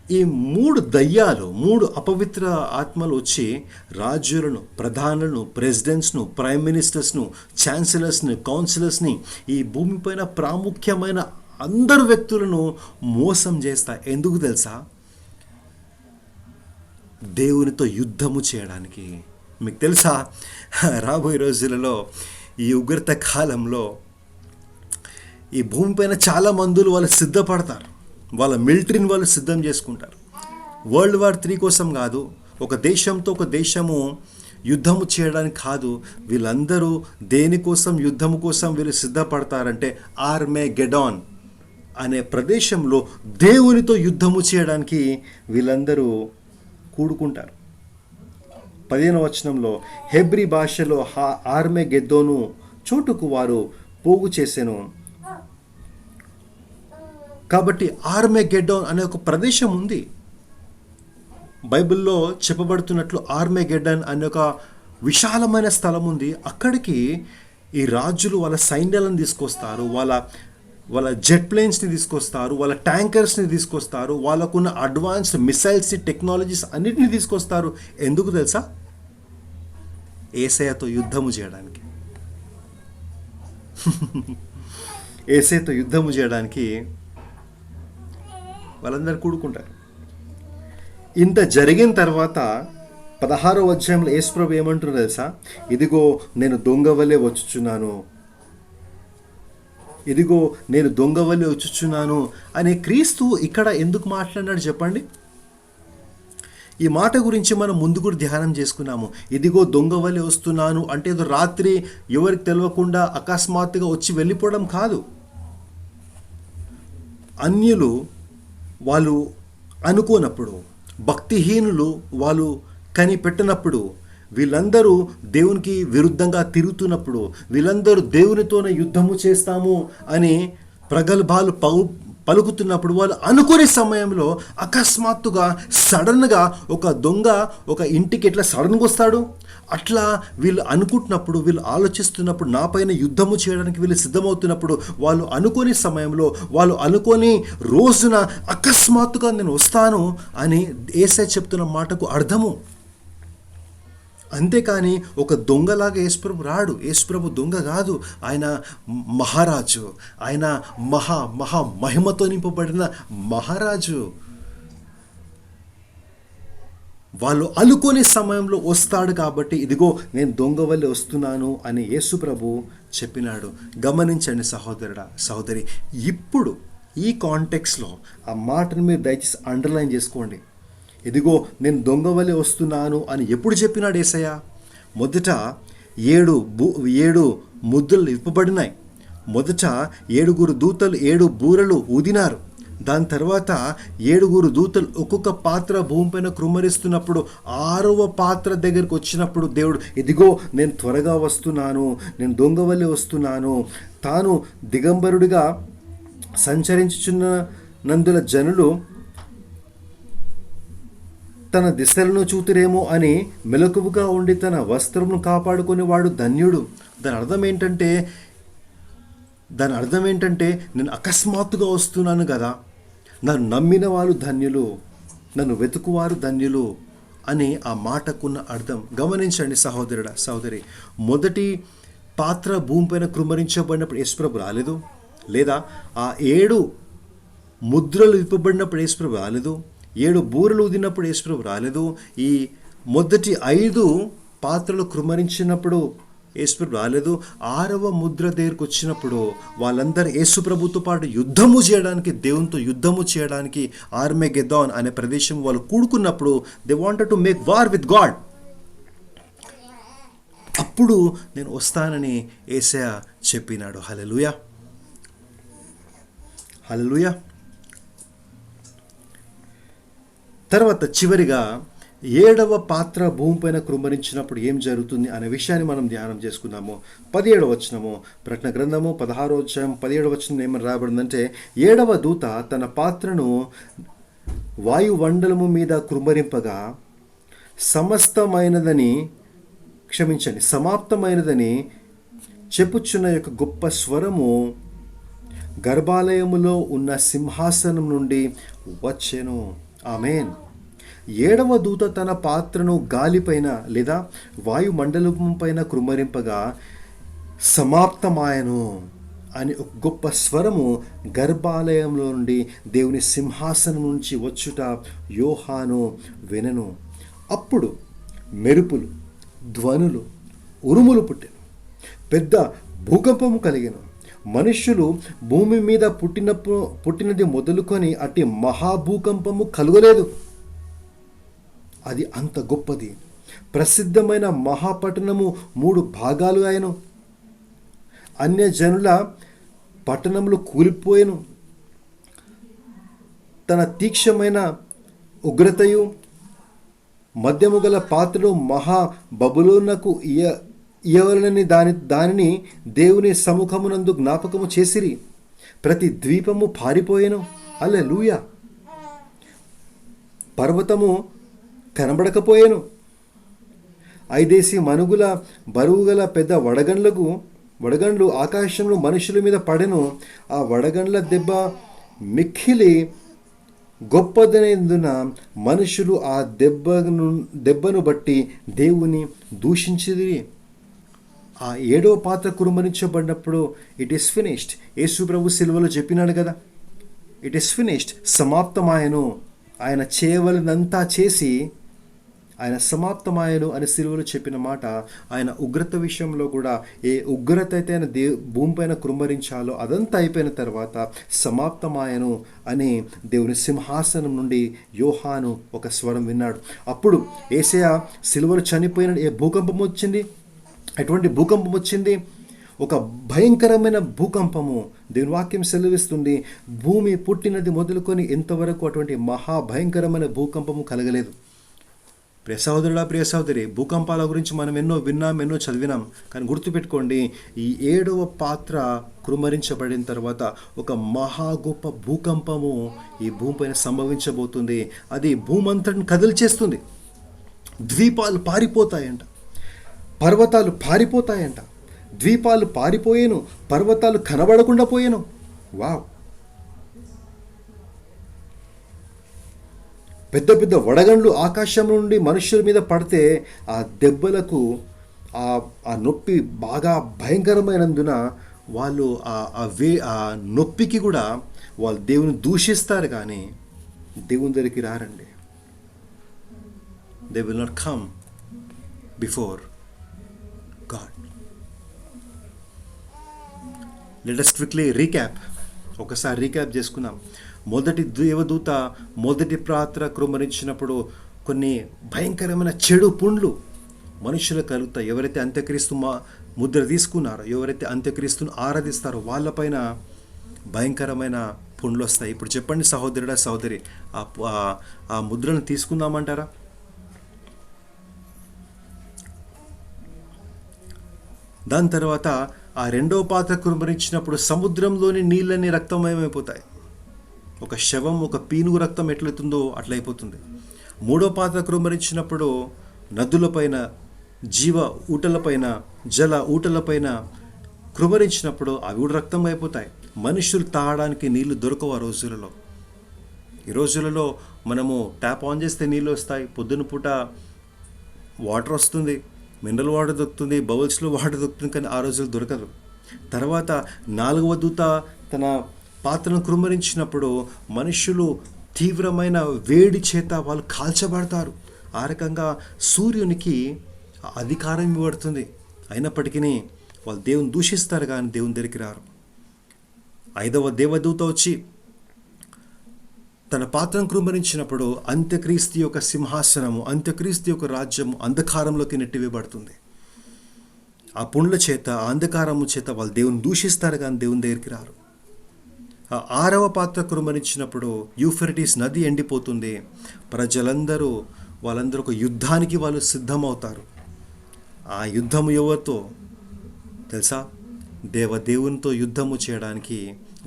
ఈ 3 దయ్యాలు, 3 అపవిత్ర ఆత్మలు వచ్చి రాజులను, ప్రధానులను, ప్రెసిడెంట్స్ను, ప్రైమ్ మినిస్టర్స్ను, ఛాన్సలర్స్ని, కౌన్సిలర్స్ని, ఈ భూమిపైన ప్రాముఖ్యమైన అందరు వ్యక్తులను మోసం చేస్తాయి. ఎందుకు తెలుసా? దేవునితో యుద్ధము చేయడానికి. మీకు తెలుసా, రాబోయే రోజులలో, ఈ ఉగ్రత కాలంలో ఈ భూమిపైన చాలా మందులు వాళ్ళు సిద్ధపడతారు. వాళ్ళ మిలిటరీని వాళ్ళు సిద్ధం చేసుకుంటారు. World War III కోసం కాదు, ఒక దేశంతో ఒక దేశము యుద్ధము చేయడానికి కాదు. వీళ్ళందరూ దేనికోసం, యుద్ధము కోసం వీళ్ళు సిద్ధపడతారంటే, ఆర్మేగెడాన్ అనే ప్రదేశంలో దేవునితో యుద్ధము చేయడానికి వీళ్ళందరూ కూడుకుంటారు. 15వ వచనంలో, హెబ్రీ భాషలో ఆర్మేగెద్దోను చోటుకు వారు పోగు చేసెను. కాబట్టి ఆర్మేగెడ్డోన్ అనే ఒక ప్రదేశం ఉంది. బైబిల్లో చెప్పబడుతున్నట్లు ఆర్మెగెడ్డన్ అనే ఒక విశాలమైన స్థలం ఉంది. అక్కడికి ఈ రాజులు వాళ్ళ సైన్యాలను తీసుకొస్తారు, వాళ్ళ జెట్ ప్లేన్స్ని తీసుకొస్తారు, వాళ్ళ ట్యాంకర్స్ని తీసుకొస్తారు, వాళ్ళకున్న అడ్వాన్స్డ్ మిసైల్స్ని, టెక్నాలజీస్ అన్నిటిని తీసుకొస్తారు. ఎందుకు తెలుసా? యేసయ్యతో యుద్ధము చేయడానికి. యేసయ్యతో యుద్ధము చేయడానికి వాళ్ళందరూ కూడుకుంటారు. ఇంత జరిగిన తర్వాత 16వ అధ్యాయంలో యేసుప్రభు ఏమంటున్నారు తెలుసా? ఇదిగో నేను దొంగ వలె వచ్చుచున్నాను, ఇదిగో నేను దొంగ వలె వచ్చుచున్నాను అనే క్రీస్తు ఇక్కడ ఎందుకు మాట్లాడినాడు చెప్పండి? ఈ మాట గురించి మనం ముందు కూడా ధ్యానం చేసుకున్నాము. ఇదిగో దొంగ వలె వస్తున్నాను అంటే ఏదో రాత్రి ఎవరికి తెలియకుండా అకస్మాత్తుగా వచ్చి వెళ్ళిపోవడం కాదు. అన్యులు వాళ్ళు అనుకోనప్పుడు, భక్తిహీనులు వాళ్ళు కనిపెట్టినప్పుడు, వీళ్ళందరూ దేవునికి విరుద్ధంగా తిరుగుతున్నప్పుడు, వీళ్ళందరూ దేవునితోనే యుద్ధము చేస్తాము అని ప్రగల్భాలు పలుకుతున్నప్పుడు, వాళ్ళు అనుకునే సమయంలో అకస్మాత్తుగా సడన్గా ఒక దొంగ ఒక ఇంటికి ఎట్లా సడన్గా వస్తాడు, అట్లా వీళ్ళు అనుకుంటున్నప్పుడు, వీళ్ళు ఆలోచిస్తున్నప్పుడు, నా పైన యుద్ధము చేయడానికి వీళ్ళు సిద్ధమవుతున్నప్పుడు, వాళ్ళు అనుకోని సమయంలో, వాళ్ళు అనుకోని రోజున అకస్మాత్తుగా నేను వస్తాను అని యేసయ్య చెప్తున్న మాటకు అర్థము. అంతేకాని ఒక దొంగలాగా యేసుప్రభు రాడు. యేసుప్రభు దొంగ కాదు, ఆయన మహారాజు, ఆయన మహా మహిమతో నింపబడిన మహారాజు. వాళ్ళు అనుకునే సమయంలో వస్తాడు కాబట్టి ఇదిగో నేను దొంగ వల్లే వస్తున్నాను అని యేసుప్రభు చెప్పినాడు. గమనించండి సహోదరుడా, సహోదరి, ఇప్పుడు ఈ కాంటెక్స్లో ఆ మాటను మీరు దయచేసి అండర్లైన్ చేసుకోండి. ఇదిగో నేను దొంగ వలె వస్తున్నాను అని ఎప్పుడు చెప్పినాడు యేసయ్య? మొదట 7 ముద్రలు ఇవ్వబడినాయి. మొదట 7 దూతలు 7 బూరలు ఊదినారు. దాని తర్వాత 7 దూతలు ఒక్కొక్క పాత్ర భూమిపైన కృమ్మరిస్తున్నప్పుడు 6వ పాత్ర దగ్గరికి వచ్చినప్పుడు దేవుడు ఇదిగో నేను త్వరగా వస్తున్నాను, నేను దొంగ వలె వస్తున్నాను, తాను దిగంబరుడిగా సంచరించుచున్నందుల జనులు తన దిశలను చూతురేమో అని మెలకువగా ఉండి తన వస్త్రమును కాపాడుకుని వాడు ధన్యుడు. దాని అర్థం ఏంటంటే నేను అకస్మాత్తుగా వస్తున్నాను కదా, నన్ను నమ్మిన వారు ధన్యులు, నన్ను వెతుకువారు ధన్యులు అని ఆ మాటకున్న అర్థం. గమనించండి సహోదరుడా, సహోదరి, మొదటి పాత్ర భూమిపైన కృమ్మరించబడినప్పుడు యేసుప్రభు రాలేదు, లేదా ఆ 7 ముద్రలు విప్పబడినప్పుడు యేసుప్రభు రాలేదు, 7 బూరలు ఊదినప్పుడు యేసుప్రభు రాలేదు, ఈ మొదటి 5 పాత్రలు కృమ్మరించినప్పుడు యేసుప్రభు రాలేదు. 6వ ముద్ర దగ్గరకు వచ్చినప్పుడు వాళ్ళందరూ యేసుప్రభుతో పాటు యుద్ధము చేయడానికి, దేవునితో యుద్ధము చేయడానికి ఆర్మెగెద్దోన్ అనే ప్రదేశం వాళ్ళు కూడుకున్నప్పుడు they wanted to make war with God. అప్పుడు నేను వస్తానని యేసయ్య చెప్పినాడు. హల్లెలూయా, హల్లెలూయా. తర్వాత చివరిగా 7వ పాత్ర భూమిపైన కృమ్మరించినప్పుడు ఏం జరుగుతుంది అనే విషయాన్ని మనం ధ్యానం చేసుకున్నాము. 17వ వచనము, ప్రకటన గ్రంథము 16వ అధ్యాయం 17వ వచనం ఏమని రాబడిందంటే, 7వ దూత తన పాత్రను వాయుమండలము మీద కృమ్మరింపగా సమాప్తమైనదని చెప్పుచున్న యొక్క గొప్ప స్వరము గర్భాలయములో ఉన్న సింహాసనం నుండి వచ్చెను. ఆమేన్. 7వ దూత తన పాత్రను గాలిపైన లేదా వాయుమండలం పైన కృమ్మరింపగా సమాప్తమాయను అని ఒక గొప్ప స్వరము గర్భాలయంలో నుండి దేవుని సింహాసనం నుంచి వచ్చుట యోహాను వినెను. అప్పుడు మెరుపులు, ధ్వనులు, ఉరుములు పుట్టెను, పెద్ద భూకంపము కలిగెను. మనుష్యులు భూమి మీద పుట్టినది మొదలుకొని అట్టి మహాభూకంపము కలుగలేదు. అది అంత గొప్పది. ప్రసిద్ధమైన మహాపట్టణము 3 భాగాలు అయ్యను. అన్యజనుల పట్టణములు కూలిపోయెను. తన తీక్షమైన ఉగ్రతయు మధ్యము గల పాత్రలు మహా బబులోనునకు ఇయ్యవలెనని దానిని దేవుని సముఖమునందు జ్ఞాపకము చేసిరి. ప్రతి ద్వీపము పారిపోయెను. హల్లెలూయా. పర్వతము కనబడకపోయాను. 5 మనుగుల బరువుగల పెద్ద వడగండ్లు ఆకాశంలో మనుషుల మీద పడెను. ఆ వడగండ్ల దెబ్బ మిక్కిలి గొప్పదనేందున మనుషులు ఆ దెబ్బను బట్టి దేవుని దూషించిరి. ఆ 7వ పాత్ర కురుమరించబడినప్పుడు ఇట్ ఈస్ ఫినిష్డ్. యేసు ప్రభు సిలువలో చెప్పినాడు కదా, ఇట్ ఈస్ ఫినిష్డ్, సమాప్తమాయను. ఆయన చేయవలనంతా చేసి ఆయన సమాప్తమాయను అని సిలువలో చెప్పిన మాట ఆయన ఉగ్రత విషయంలో కూడా ఏ ఉగ్రత అయితే ఆయన భూమిపైన కుమ్మరించాలో అదంతా అయిపోయిన తర్వాత సమాప్తమాయను అని దేవుని సింహాసనం నుండి యోహాను ఒక స్వరం విన్నాడు. అప్పుడు యేసయ్య సిలువలో చనిపోయిన ఏ భూకంపం వచ్చింది? ఎటువంటి భూకంపం వచ్చింది? ఒక భయంకరమైన భూకంపము. దేవుని వాక్యం సెలవిస్తుంది, భూమి పుట్టినది మొదలుకొని ఇంతవరకు అటువంటి మహాభయంకరమైన భూకంపము కలగలేదు. ప్రియ సహోదరుడా, ప్రియ సహోదరి, భూకంపాల గురించి మనం ఎన్నో విన్నాం, ఎన్నో చదివినాం. కానీ గుర్తుపెట్టుకోండి, ఈ 7వ పాత్ర కుమ్మరించబడిన తర్వాత ఒక మహా గొప్ప భూకంపము ఈ భూమిపైన సంభవించబోతుంది. అది భూమంతటిని కదిలిచేస్తుంది. ద్వీపాలు పారిపోతాయంట, పర్వతాలు పారిపోతాయంట. ద్వీపాలు పారిపోయేను, పర్వతాలు కనబడకుండా పోయేను. వావ్! పెద్ద పెద్ద వడగండ్లు ఆకాశం నుండి మనుషుల మీద పడితే ఆ దెబ్బలకు ఆ నొప్పి బాగా భయంకరమైనందున వాళ్ళు ఆ నొప్పికి కూడా వాళ్ళు దేవుని దూషిస్తారు, కానీ దేవుని దగ్గరికి రారండి. They will not come before God. Let us quickly recap. ఒకసారి రీక్యాప్ చేసుకుందాం. మొదటి దేవదూత మొదటి పాత్ర కుమ్మరించినప్పుడు కొన్ని భయంకరమైన చెడు పుండ్లు మనుషులు కలుగుతాయి. ఎవరైతే అంత్యక్రీస్తు ముద్ర తీసుకున్నారో, ఎవరైతే అంత్యక్రీస్తును ఆరాధిస్తారో వాళ్ళపైన భయంకరమైన పుండ్లు వస్తాయి. ఇప్పుడు చెప్పండి సహోదరుడా, సహోదరి, ఆ ముద్రను తీసుకుందామంటారా? దాని తర్వాత ఆ 2వ పాత్ర కుమ్మరించినప్పుడు సముద్రంలోని నీళ్ళని రక్తమయమైపోతాయి. ఒక శవం, ఒక పీనుగు రక్తం ఎట్లవుతుందో అట్లయిపోతుంది. 3వ పాత్ర కుమ్మరించినప్పుడు నదులపైన, జీవ ఊటలపైన, జల ఊటలపైన కుమ్మరించినప్పుడు అవి కూడా రక్తం అయిపోతాయి. మనుషులు తాగడానికి నీళ్లు దొరకవు ఆ రోజులలో. ఈ రోజులలో మనము ట్యాప్ ఆన్ చేస్తే నీళ్ళు వస్తాయి. పొద్దున పూట వాటర్ వస్తుంది, మినరల్ వాటర్ దొరుకుతుంది, బౌల్స్లో వాటర్ దొరుకుతుంది, కానీ ఆ రోజులు దొరకదు. తర్వాత 4వ దూత తన పాత్రను కుమ్మరించినప్పుడు మనుషులు తీవ్రమైన వేడి చేత వాళ్ళు కాల్చబడతారు. ఆ రకంగా సూర్యునికి అధికారం ఇవ్వబడుతుంది. అయినప్పటికీ వాళ్ళు దేవుని దూషిస్తారు, కానీ దేవుని దగ్గరికి రారు. 5వ దేవదూత వచ్చి తన పాత్రను కుమ్మరించినప్పుడు అంత్యక్రీస్తు యొక్క సింహాసనము, అంత్యక్రీస్తు యొక్క రాజ్యము అంధకారంలోకి నెట్టివేయబడుతుంది. ఆ పుండ్ల చేత, ఆ అంధకారము చేత వాళ్ళు దేవుని దూషిస్తారు, కానీ దేవుని దగ్గరికి రారు. ఆ 6వ పాత్ర కుమ్మరించినప్పుడు యూఫ్రటీస్ నది ఎండిపోతుంది. ప్రజలందరూ వాళ్ళందరూ ఒక యుద్ధానికి వాళ్ళు సిద్ధమవుతారు. ఆ యుద్ధము ఎవరితో తెలుసా? దేవునితో యుద్ధము చేయడానికి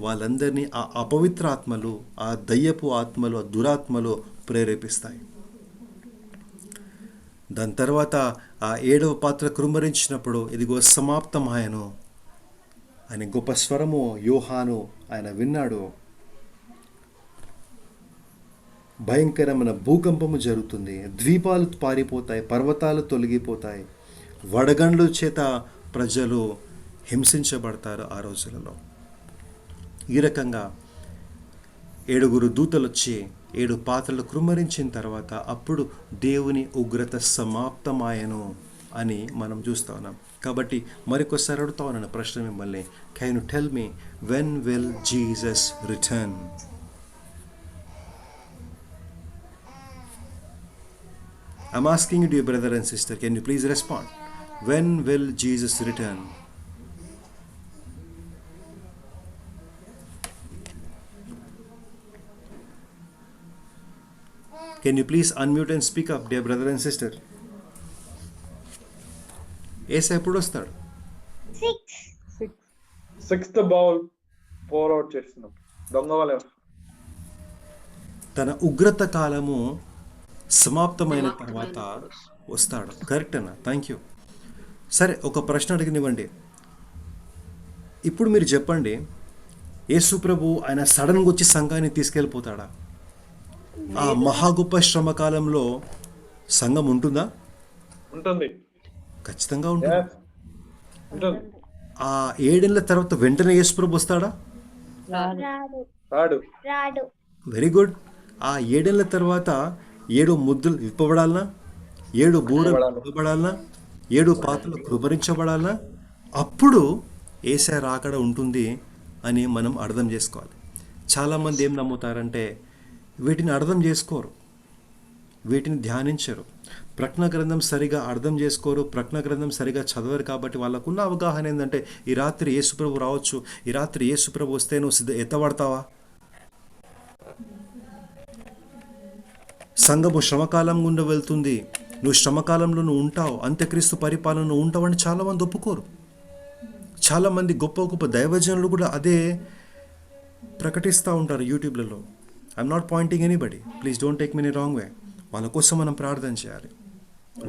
వాళ్ళందరినీ ఆ అపవిత్ర ఆత్మలు, ఆ దయ్యపు ఆత్మలు, ఆ దురాత్మలు ప్రేరేపిస్తాయి. దాని తర్వాత ఆ 7వ పాత్ర కుమ్మరించినప్పుడు ఇదిగో సమాప్తమాయను అనే గొప్ప స్వరము యోహాను ఆయన విన్నాడు. భయంకరమైన భూకంపము జరుగుతుంది, ద్వీపాలు పారిపోతాయి, పర్వతాలు తొలగిపోతాయి, వడగండ్ల చేత ప్రజలు హింసించబడతారు ఆ రోజులలో. ఈ రకంగా 7 దూతలు వచ్చి 7 పాత్రలు కుమ్మరించిన తర్వాత అప్పుడు దేవుని ఉగ్రత సమాప్తమాయను అని మనం చూస్తూ ఉన్నాం. కాబట్టి మరికొకసారి అడుగుతా ఉన్నాను ప్రశ్న మిమ్మల్ని, can you tell me when will Jesus return? I'm asking you, dear brother and sister, can you please respond? When will Jesus return? Can you please unmute and speak up, dear brother and sister? ఏసా ఎప్పుడు వస్తాడు? సిక్స్త్ బౌల్ పోర్ అవుట్ చేస్తున్నప్పుడు దొంగ వాళ్ళ తన ఉగ్రత కాలము సమాప్తమైన సమాప్తమైన తర్వాత పురుషుడు. వస్తాడు. కరెక్ట్ అన్న, థ్యాంక్ యూ. సరే, ఒక ప్రశ్న అడిగినివ్వండి. ఇప్పుడు మీరు చెప్పండి, యేసు ప్రభు ఆయన సడన్గా వచ్చి సంఘాన్ని తీసుకెళ్ళిపోతాడా? ఆ మహా గొప్ప శ్రమ కాలంలో సంఘం ఉంటుందా? ఉంటుంది. ఖచ్చితంగా ఉంటుంది. Yes, ఉంటుంది. ఆ 7 ఏళ్ల తర్వాత వెంటనే యేసు ప్రభు వస్తాడా? రాడు రాడు. రాడు వెరీ గుడ్. ఆ 7 ఏళ్ల తర్వాత 7 ముద్దులు విప్పబడాలనా? 7 బూరలు విప్పబడాలి. విప్పబడాలనా? 7 పాత్రలు కృపరించబడాలనా? అప్పుడు యేసయ్య రాకడ ఉంటుంది అని మనం అర్థం చేసుకోవాలి. చాలామంది ఏం నమ్ముతారంటే వీటిని అర్థం చేసుకోరు, వీటిని ధ్యానించరు, ప్రకటన గ్రంథం సరిగా అర్థం చేసుకోరు, ప్రకటన గ్రంథం సరిగా చదవరు. కాబట్టి వాళ్ళకున్న అవగాహన ఏంటంటే ఈ రాత్రి యేసుప్రభు రావచ్చు, ఈ రాత్రి యేసుప్రభు వస్తే నువ్వు ఎత్తబడతావా? సంఘము శ్రమకాలం గుండా వెళ్తుంది, నువ్వు శ్రమకాలంలో నువ్వు ఉంటావు, అంత్యక్రీస్తు పరిపాలన ఉంటావని చాలామంది ఒప్పుకోరు. చాలామంది గొప్ప గొప్ప దైవజనులు కూడా అదే ప్రకటిస్తూ ఉంటారు యూట్యూబ్లలో. I'm not pointing anybody, please don't take me wrong way. వాళ్ళ కోసం మనం ప్రార్థన చేయాలి,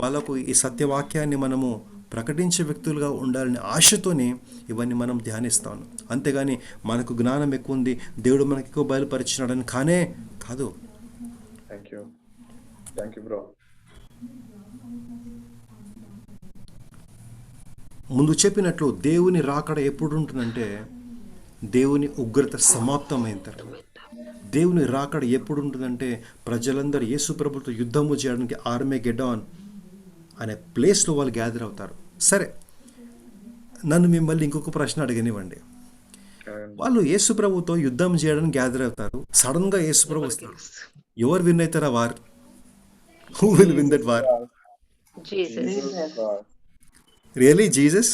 వాళ్ళకు ఈ సత్యవాక్యాన్ని మనము ప్రకటించే వ్యక్తులుగా ఉండాలని ఆశతోనే ఇవన్నీ మనం ధ్యానిస్తాను. అంతేగాని మనకు జ్ఞానం ఎక్కువ ఉంది, దేవుడు మనకి ఎక్కువ బయలుపరిచినాడని కానే కాదు. Thank you bro. ముందు చెప్పినట్లు దేవుని రాకడ ఎప్పుడు ఉంటుందంటే దేవుని ఉగ్రత సమాప్తమైన తర్వాత. దేవుని రాకడ ఎప్పుడు ఉంటుందంటే ప్రజలందరూ యేసు ప్రభుతో యుద్ధము చేయడానికి ఆర్మేగెడాన్ అనే ప్లేస్లో వాళ్ళు గ్యాదర్ అవుతారు. సరే, నన్ను మిమ్మల్ని ఇంకొక ప్రశ్న అడగనివ్వండి. వాళ్ళు యేసు ప్రభుతో యుద్ధం చేయడానికి గ్యాదర్ అవుతారు, సడన్గా యేసు ప్రభు వస్తారు. ఎవరు విన్ అవుతారా war? Who will win that war? Jesus. Really Jesus?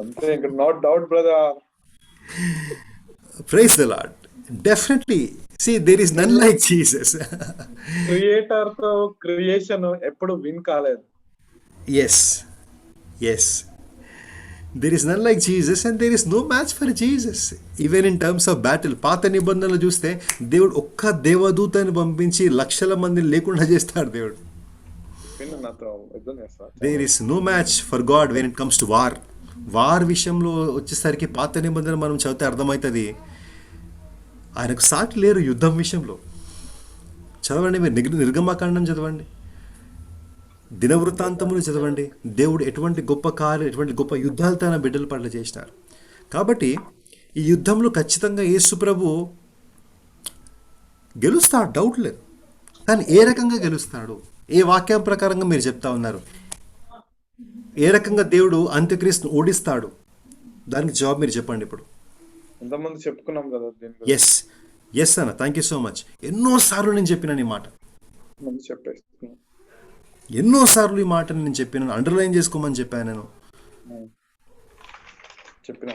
అంతే, ఇంకా no doubt brother. Praise the Lord. Definitely. See, there is none like Jesus. Creator తో క్రియేషన్ ఎప్పుడు విన్ కాలేదు. Yes. Yes. There is none like Jesus and there is no match for Jesus. Even in terms of battle. పాత నిబంధనలు చూస్తే దేవుడు ఒక్క దేవదూతని పంపించి లక్షల మందిని లేకుండా చేస్తాడు దేవుడు. విన్ నాతో యుద్ధం చేస్తా. There is no match for God when it comes to war. War విషయంలో వచ్చేసరికి పాత నిబంధన మనం చదివితే అర్థమవుతుంది, ఆయనకు సాటి లేరు యుద్ధం విషయంలో. చదవండి, మీరు నిర్గమకాండం చదవండి, దినవృత్తాంతములు చదవండి. దేవుడు ఎటువంటి గొప్ప ఎటువంటి గొప్ప యుద్ధాలు తన బిడ్డల పట్ల చేసినారు. కాబట్టి ఈ యుద్ధంలో ఖచ్చితంగా యేసు ప్రభు గెలుస్తాడు, డౌట్ లేదు. కానీ ఏ రకంగా గెలుస్తాడు? ఏ వాక్యం ప్రకారంగా మీరు చెప్తా ఉన్నారు? ఏ రకంగా దేవుడు అంత్యక్రీస్తును ఓడిస్తాడు? దానికి జవాబు మీరు చెప్పండి ఇప్పుడు. ఎంతమంది చెప్పుకున్నాం కదా దీని గురించి. ఎస్ ఎస్ అన్న, థ్యాంక్ యూ సో మచ్. ఎన్నోసార్లు నేను చెప్పినాను ఈ మాట, ముందు చెప్పేస్తున్నాం. ఎన్నోసార్లు ఈ మాట నేను చెప్పినాను, అండర్లైన్ చేసుకోమని చెప్పాను నేను. చెప్పినా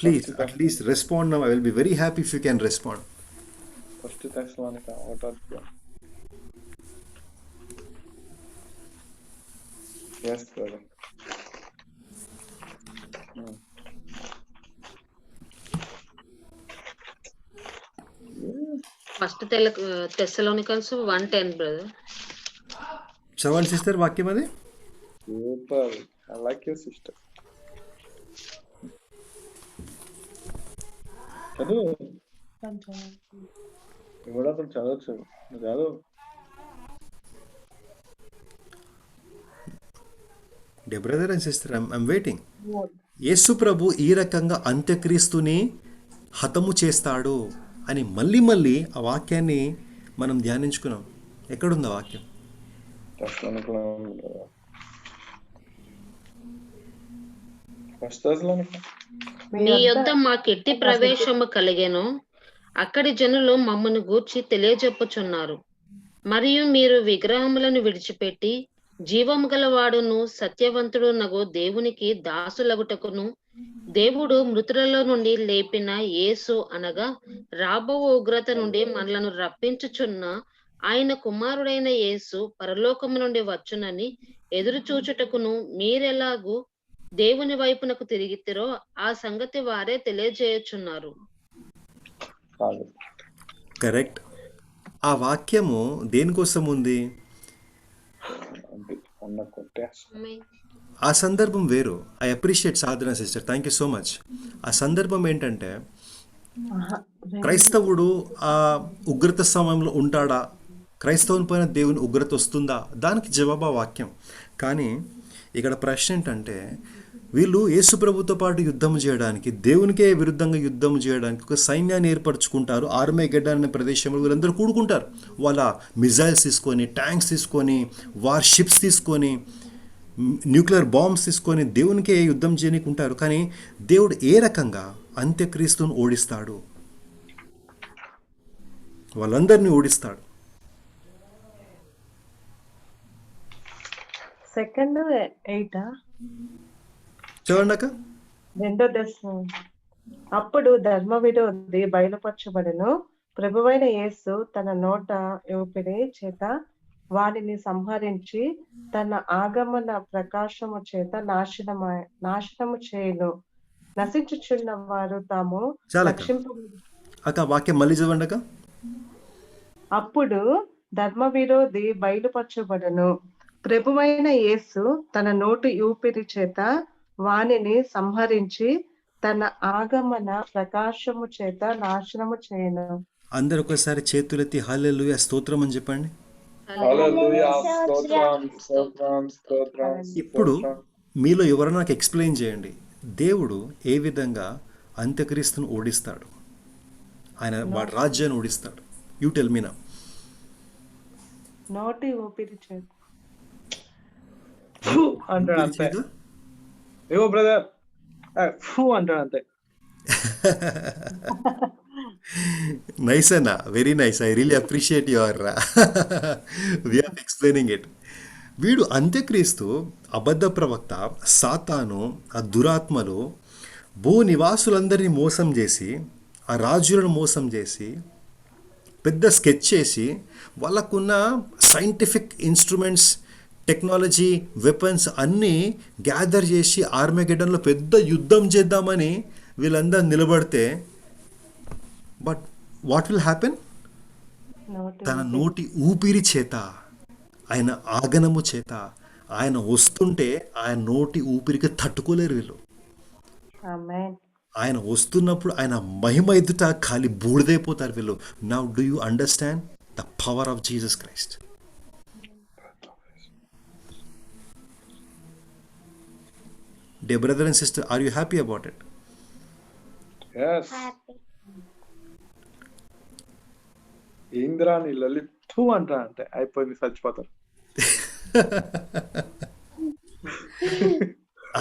please at least respond now. I will be very happy if you can respond. First Thessalonica ఒకటి. yes brother. First Thessalonians 1:10 brother. చదవండి సిస్టర్ వాక్యం అది. Super, I like your sister. చదువు కూడా చదవచ్చు చదువు. Dear brother and sister, I'm waiting. Yesu ప్రభు ఈ రకంగా అంత్యక్రీస్తుని హతము చేస్తాడు అని మళ్ళీ మళ్ళీ ఆ వాక్యాన్ని మనం ధ్యానించుకున్నాం. ఎక్కడుంది ఆ వాక్యం? మీ యొద్ద మాకెట్టి ప్రవేశము కలిగెను, అక్కడి జనులు మమ్మను గూర్చి తెలియజెప్పుచున్నారు. మరియు మీరు విగ్రహములను విడిచిపెట్టి జీవము గలవాడును సత్యవంతుడు నగు దేవునికి దాసులగుటకును దేవుడు మృతులలో నుండి లేపిన యేసు అనగా రాబో ఉగ్రత నుండి మనలను రప్పించుచున్న ఆయన కుమారుడైన యేసు పరలోకము నుండి వచ్చునని ఎదురు చూచుటకును మీరెలాగూ దేవుని వైపునకు తిరిగితిరో ఆ సంగతి వారే తెలియజేయుచున్నారు. కాదు. కరెక్ట్. ఆ వాక్యము దేనికోసం ఉంది? అంటే ఉన్న కొట్టేస్తా. ఆ సందర్భం వేరు. I appreciate Sadhana sister, thank you so much. ఆ సందర్భం ఏంటంటే క్రైస్తవుడు ఆ ఉగ్రత సమయంలో ఉంటాడా, క్రైస్తవుని పైన దేవుని ఉగ్రత వస్తుందా, దానికి జవాబా వాక్యం. కానీ ఇక్కడ ప్రశ్న ఏంటంటే వీళ్ళు యేసుప్రభుతో పాటు యుద్ధం చేయడానికి, దేవునికే విరుద్ధంగా యుద్ధం చేయడానికి ఒక సైన్యాన్ని ఏర్పరచుకుంటారు. ఆర్మేగెడ్డన్ అనే ప్రదేశంలో వీళ్ళందరూ కూడుకుంటారు. వాళ్ళ మిజైల్స్ తీసుకొని, ట్యాంక్స్ తీసుకొని, వార్ షిప్స్ తీసుకొని, న్యూక్లియర్ బాంబ్స్ తీసుకొని దేవునికే యుద్ధం చేయనికుంటారు. కానీ దేవుడు ఏ రకంగా అంత్యక్రీస్తుని ఓడిస్తాడు? వాళ్ళందరినీ ఓడిస్తాడు. సెకండ్ 8 చూడండాక రెండో దశ. అప్పుడు ధర్మ విరోధి బయలుపరచబడెను. ప్రభువైన యేసు తన నోట ఊపిరి చేత వారిని సంహరించి తన ఆగమన ప్రకాశము చేత నాశనము చేయును. నశించుచున్న వారు తాము చాలక రక్షింప. అక్క వాక్యం మళ్ళీ చదవండాక. అప్పుడు ధర్మ విరోధి బయలుపరచబడను. ప్రభువైన యేసు తన నోటి ఊపిరి చేత వానిని సంహరించి తన ఆగమన ప్రకాశము చేత నాశనము చేయను. అందరు ఒకసారి చేతులెత్తి హల్లెలూయా స్తోత్రం అని చెప్పండి. హల్లెలూయా, స్తోత్రం, స్తోత్రం, స్తోత్రం. ఇప్పుడు మీలో ఎవరైనా నాకు ఎక్స్ప్లెయిన్ చేయండి, దేవుడు ఏ విధంగా అంత్యక్రీస్తును ఓడిస్తాడు, ఆయన వాడి రాజ్యాన్ని ఓడిస్తాడు. You tell me now. నోటి ఊపిరి చేత ఫు అంటాడు అంతే. ఏవో బ్రదర్ ఫు అంటాడు అంతే. నైస్ అన్న, very nice. I really appreciate your way of explaining it. వీడు అంత్యక్రీస్తు, అబద్ధ ప్రవక్త, సాతాను, ఆ దురాత్మలు భూ నివాసులందరినీ మోసం చేసి, ఆ రాజులను మోసం చేసి, పెద్ద స్కెచ్ చేసి, వాళ్ళకున్న సైంటిఫిక్ ఇన్స్ట్రుమెంట్స్, టెక్నాలజీ, వెపన్స్ అన్నీ గ్యాదర్ చేసి ఆర్మేగెడ్డన్లో పెద్ద యుద్ధం చేద్దామని వీళ్ళందరూ నిలబడితే, బట్ వాట్ విల్ హ్యాపెన్? తన నోటి ఊపిరి చేత, ఆయన ఆగనము చేత ఆయన వస్తుంటే ఆయన నోటి ఊపిరికి తట్టుకోలేరు వీళ్ళు. ఆమేన్. ఆయన వస్తున్నప్పుడు ఆయన మహిమ ఎదుట ఖాళీ బూడిదైపోతారు వీళ్ళు. Now do you understand the power of Jesus Christ? Dear brother and sister, are you happy about it? Yes. Indra నీ లలి ఫు అంటా అంతే, అయిపోయింది, చచ్చిపోతారు.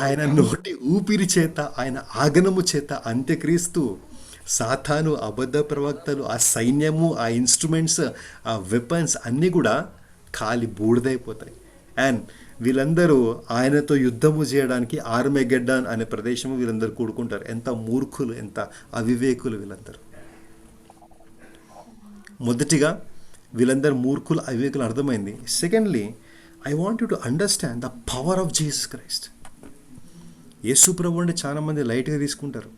ఆయన నోటి ఊపిరి చేత, ఆయన ఆగనము చేత అంత్యక్రీస్తు, సాతాను, అబద్ధ ప్రవక్తలు, ఆ సైన్యము, ఆ ఇన్స్ట్రుమెంట్స్, ఆ వెపన్స్ అన్నీ కూడా ఖాళీ బూడిదైపోతాయి. అండ్ వీళ్ళందరూ ఆయనతో యుద్ధము చేయడానికి ఆర్మేగెడ్డాన్ అనే ప్రదేశము వీళ్ళందరూ కూడుకుంటారు. ఎంత మూర్ఖులు, ఎంత అవివేకులు వీళ్ళందరూ. మొదటిగా వీళ్ళందరూ మూర్ఖులు, అవివేకులు అర్థమైంది. Secondly, I want you to understand the power of Jesus Christ. Yesu ప్రభు అంటే చాలామంది లైట్గా తీసుకుంటారు,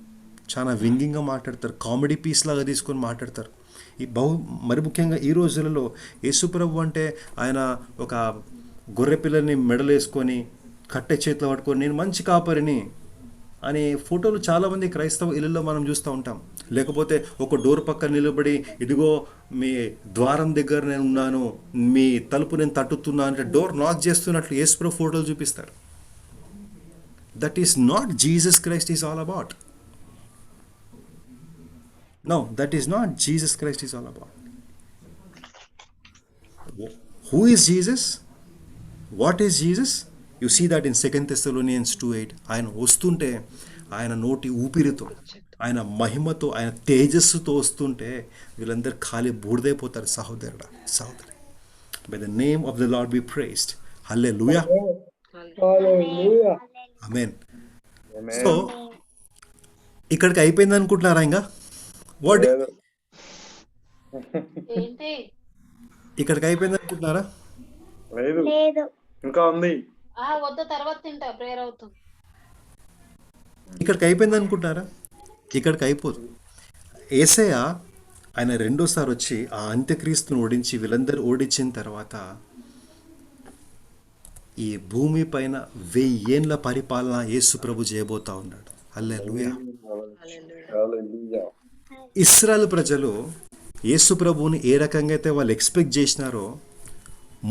చాలా వ్యంగ్యంగా మాట్లాడతారు, కామెడీ పీస్ లాగా తీసుకొని మాట్లాడతారు. మరి ముఖ్యంగా ఈ రోజులలో యేసు ప్రభు అంటే ఆయన ఒక గొర్రె పిల్లల్ని మెడలేసుకొని కట్టె చేతిలో పట్టుకొని నేను మంచి కాపరిని అనే ఫోటోలు చాలామంది క్రైస్తవ ఇళ్ళల్లో మనం చూస్తూ ఉంటాం. లేకపోతే ఒక డోర్ పక్కన నిలబడి, ఇదిగో మీ ద్వారం దగ్గర నేను ఉన్నాను, మీ తలుపు నేను తట్టుతున్నాను అంటే డోర్ నాక్ చేస్తున్నట్లు యేసు ఫోటోలు చూపిస్తారు. That is not Jesus Christ is all about. No, that is not Jesus Christ is all about. Who is Jesus? What is Jesus? You see that in 2 Thessalonians 2:8. ఆయన వస్తుంటే ఆయన నోటి ఊపిరితో, ఆయన మహిమతో, ఆయన తేజస్సుతో వస్తుంటే వీళ్ళందరూ ఖాళీ బూడిదైపోతారు. సహోదరుడా, సహోదరి, by the name of the Lord be praised. Hallelujah, hallelujah, amen. So ఇక్కడికి అయిపోయింది అనుకుంటున్నారా? ఇంకా వాట్ ఏంటి? ఇక్కడికి అయిపోయింది అనుకుంటున్నారా? లేదు, ఇంకా ఉంది. వద్ద తర్వాత తింటా, ప్రేయర్ అవుతుంది. ఇక్కడికి అయిపోయింది అనుకుంటారా? ఇక్కడికి అయిపోదు. యేసయ్య ఆయన రెండోసారి వచ్చి ఆ అంత్యక్రీస్తును ఓడించి వీళ్ళందరూ ఓడించిన తర్వాత ఈ భూమి పైన 1000 ఏండ్ల పరిపాలన యేసు ప్రభు చేయబోతా ఉన్నాడు. హల్లెలూయా. హల్లెలూయా. ఇశ్రాయేలు ప్రజలు యేసు ప్రభువుని ఏ రకంగా అయితే వాళ్ళు ఎక్స్పెక్ట్ చేసినారో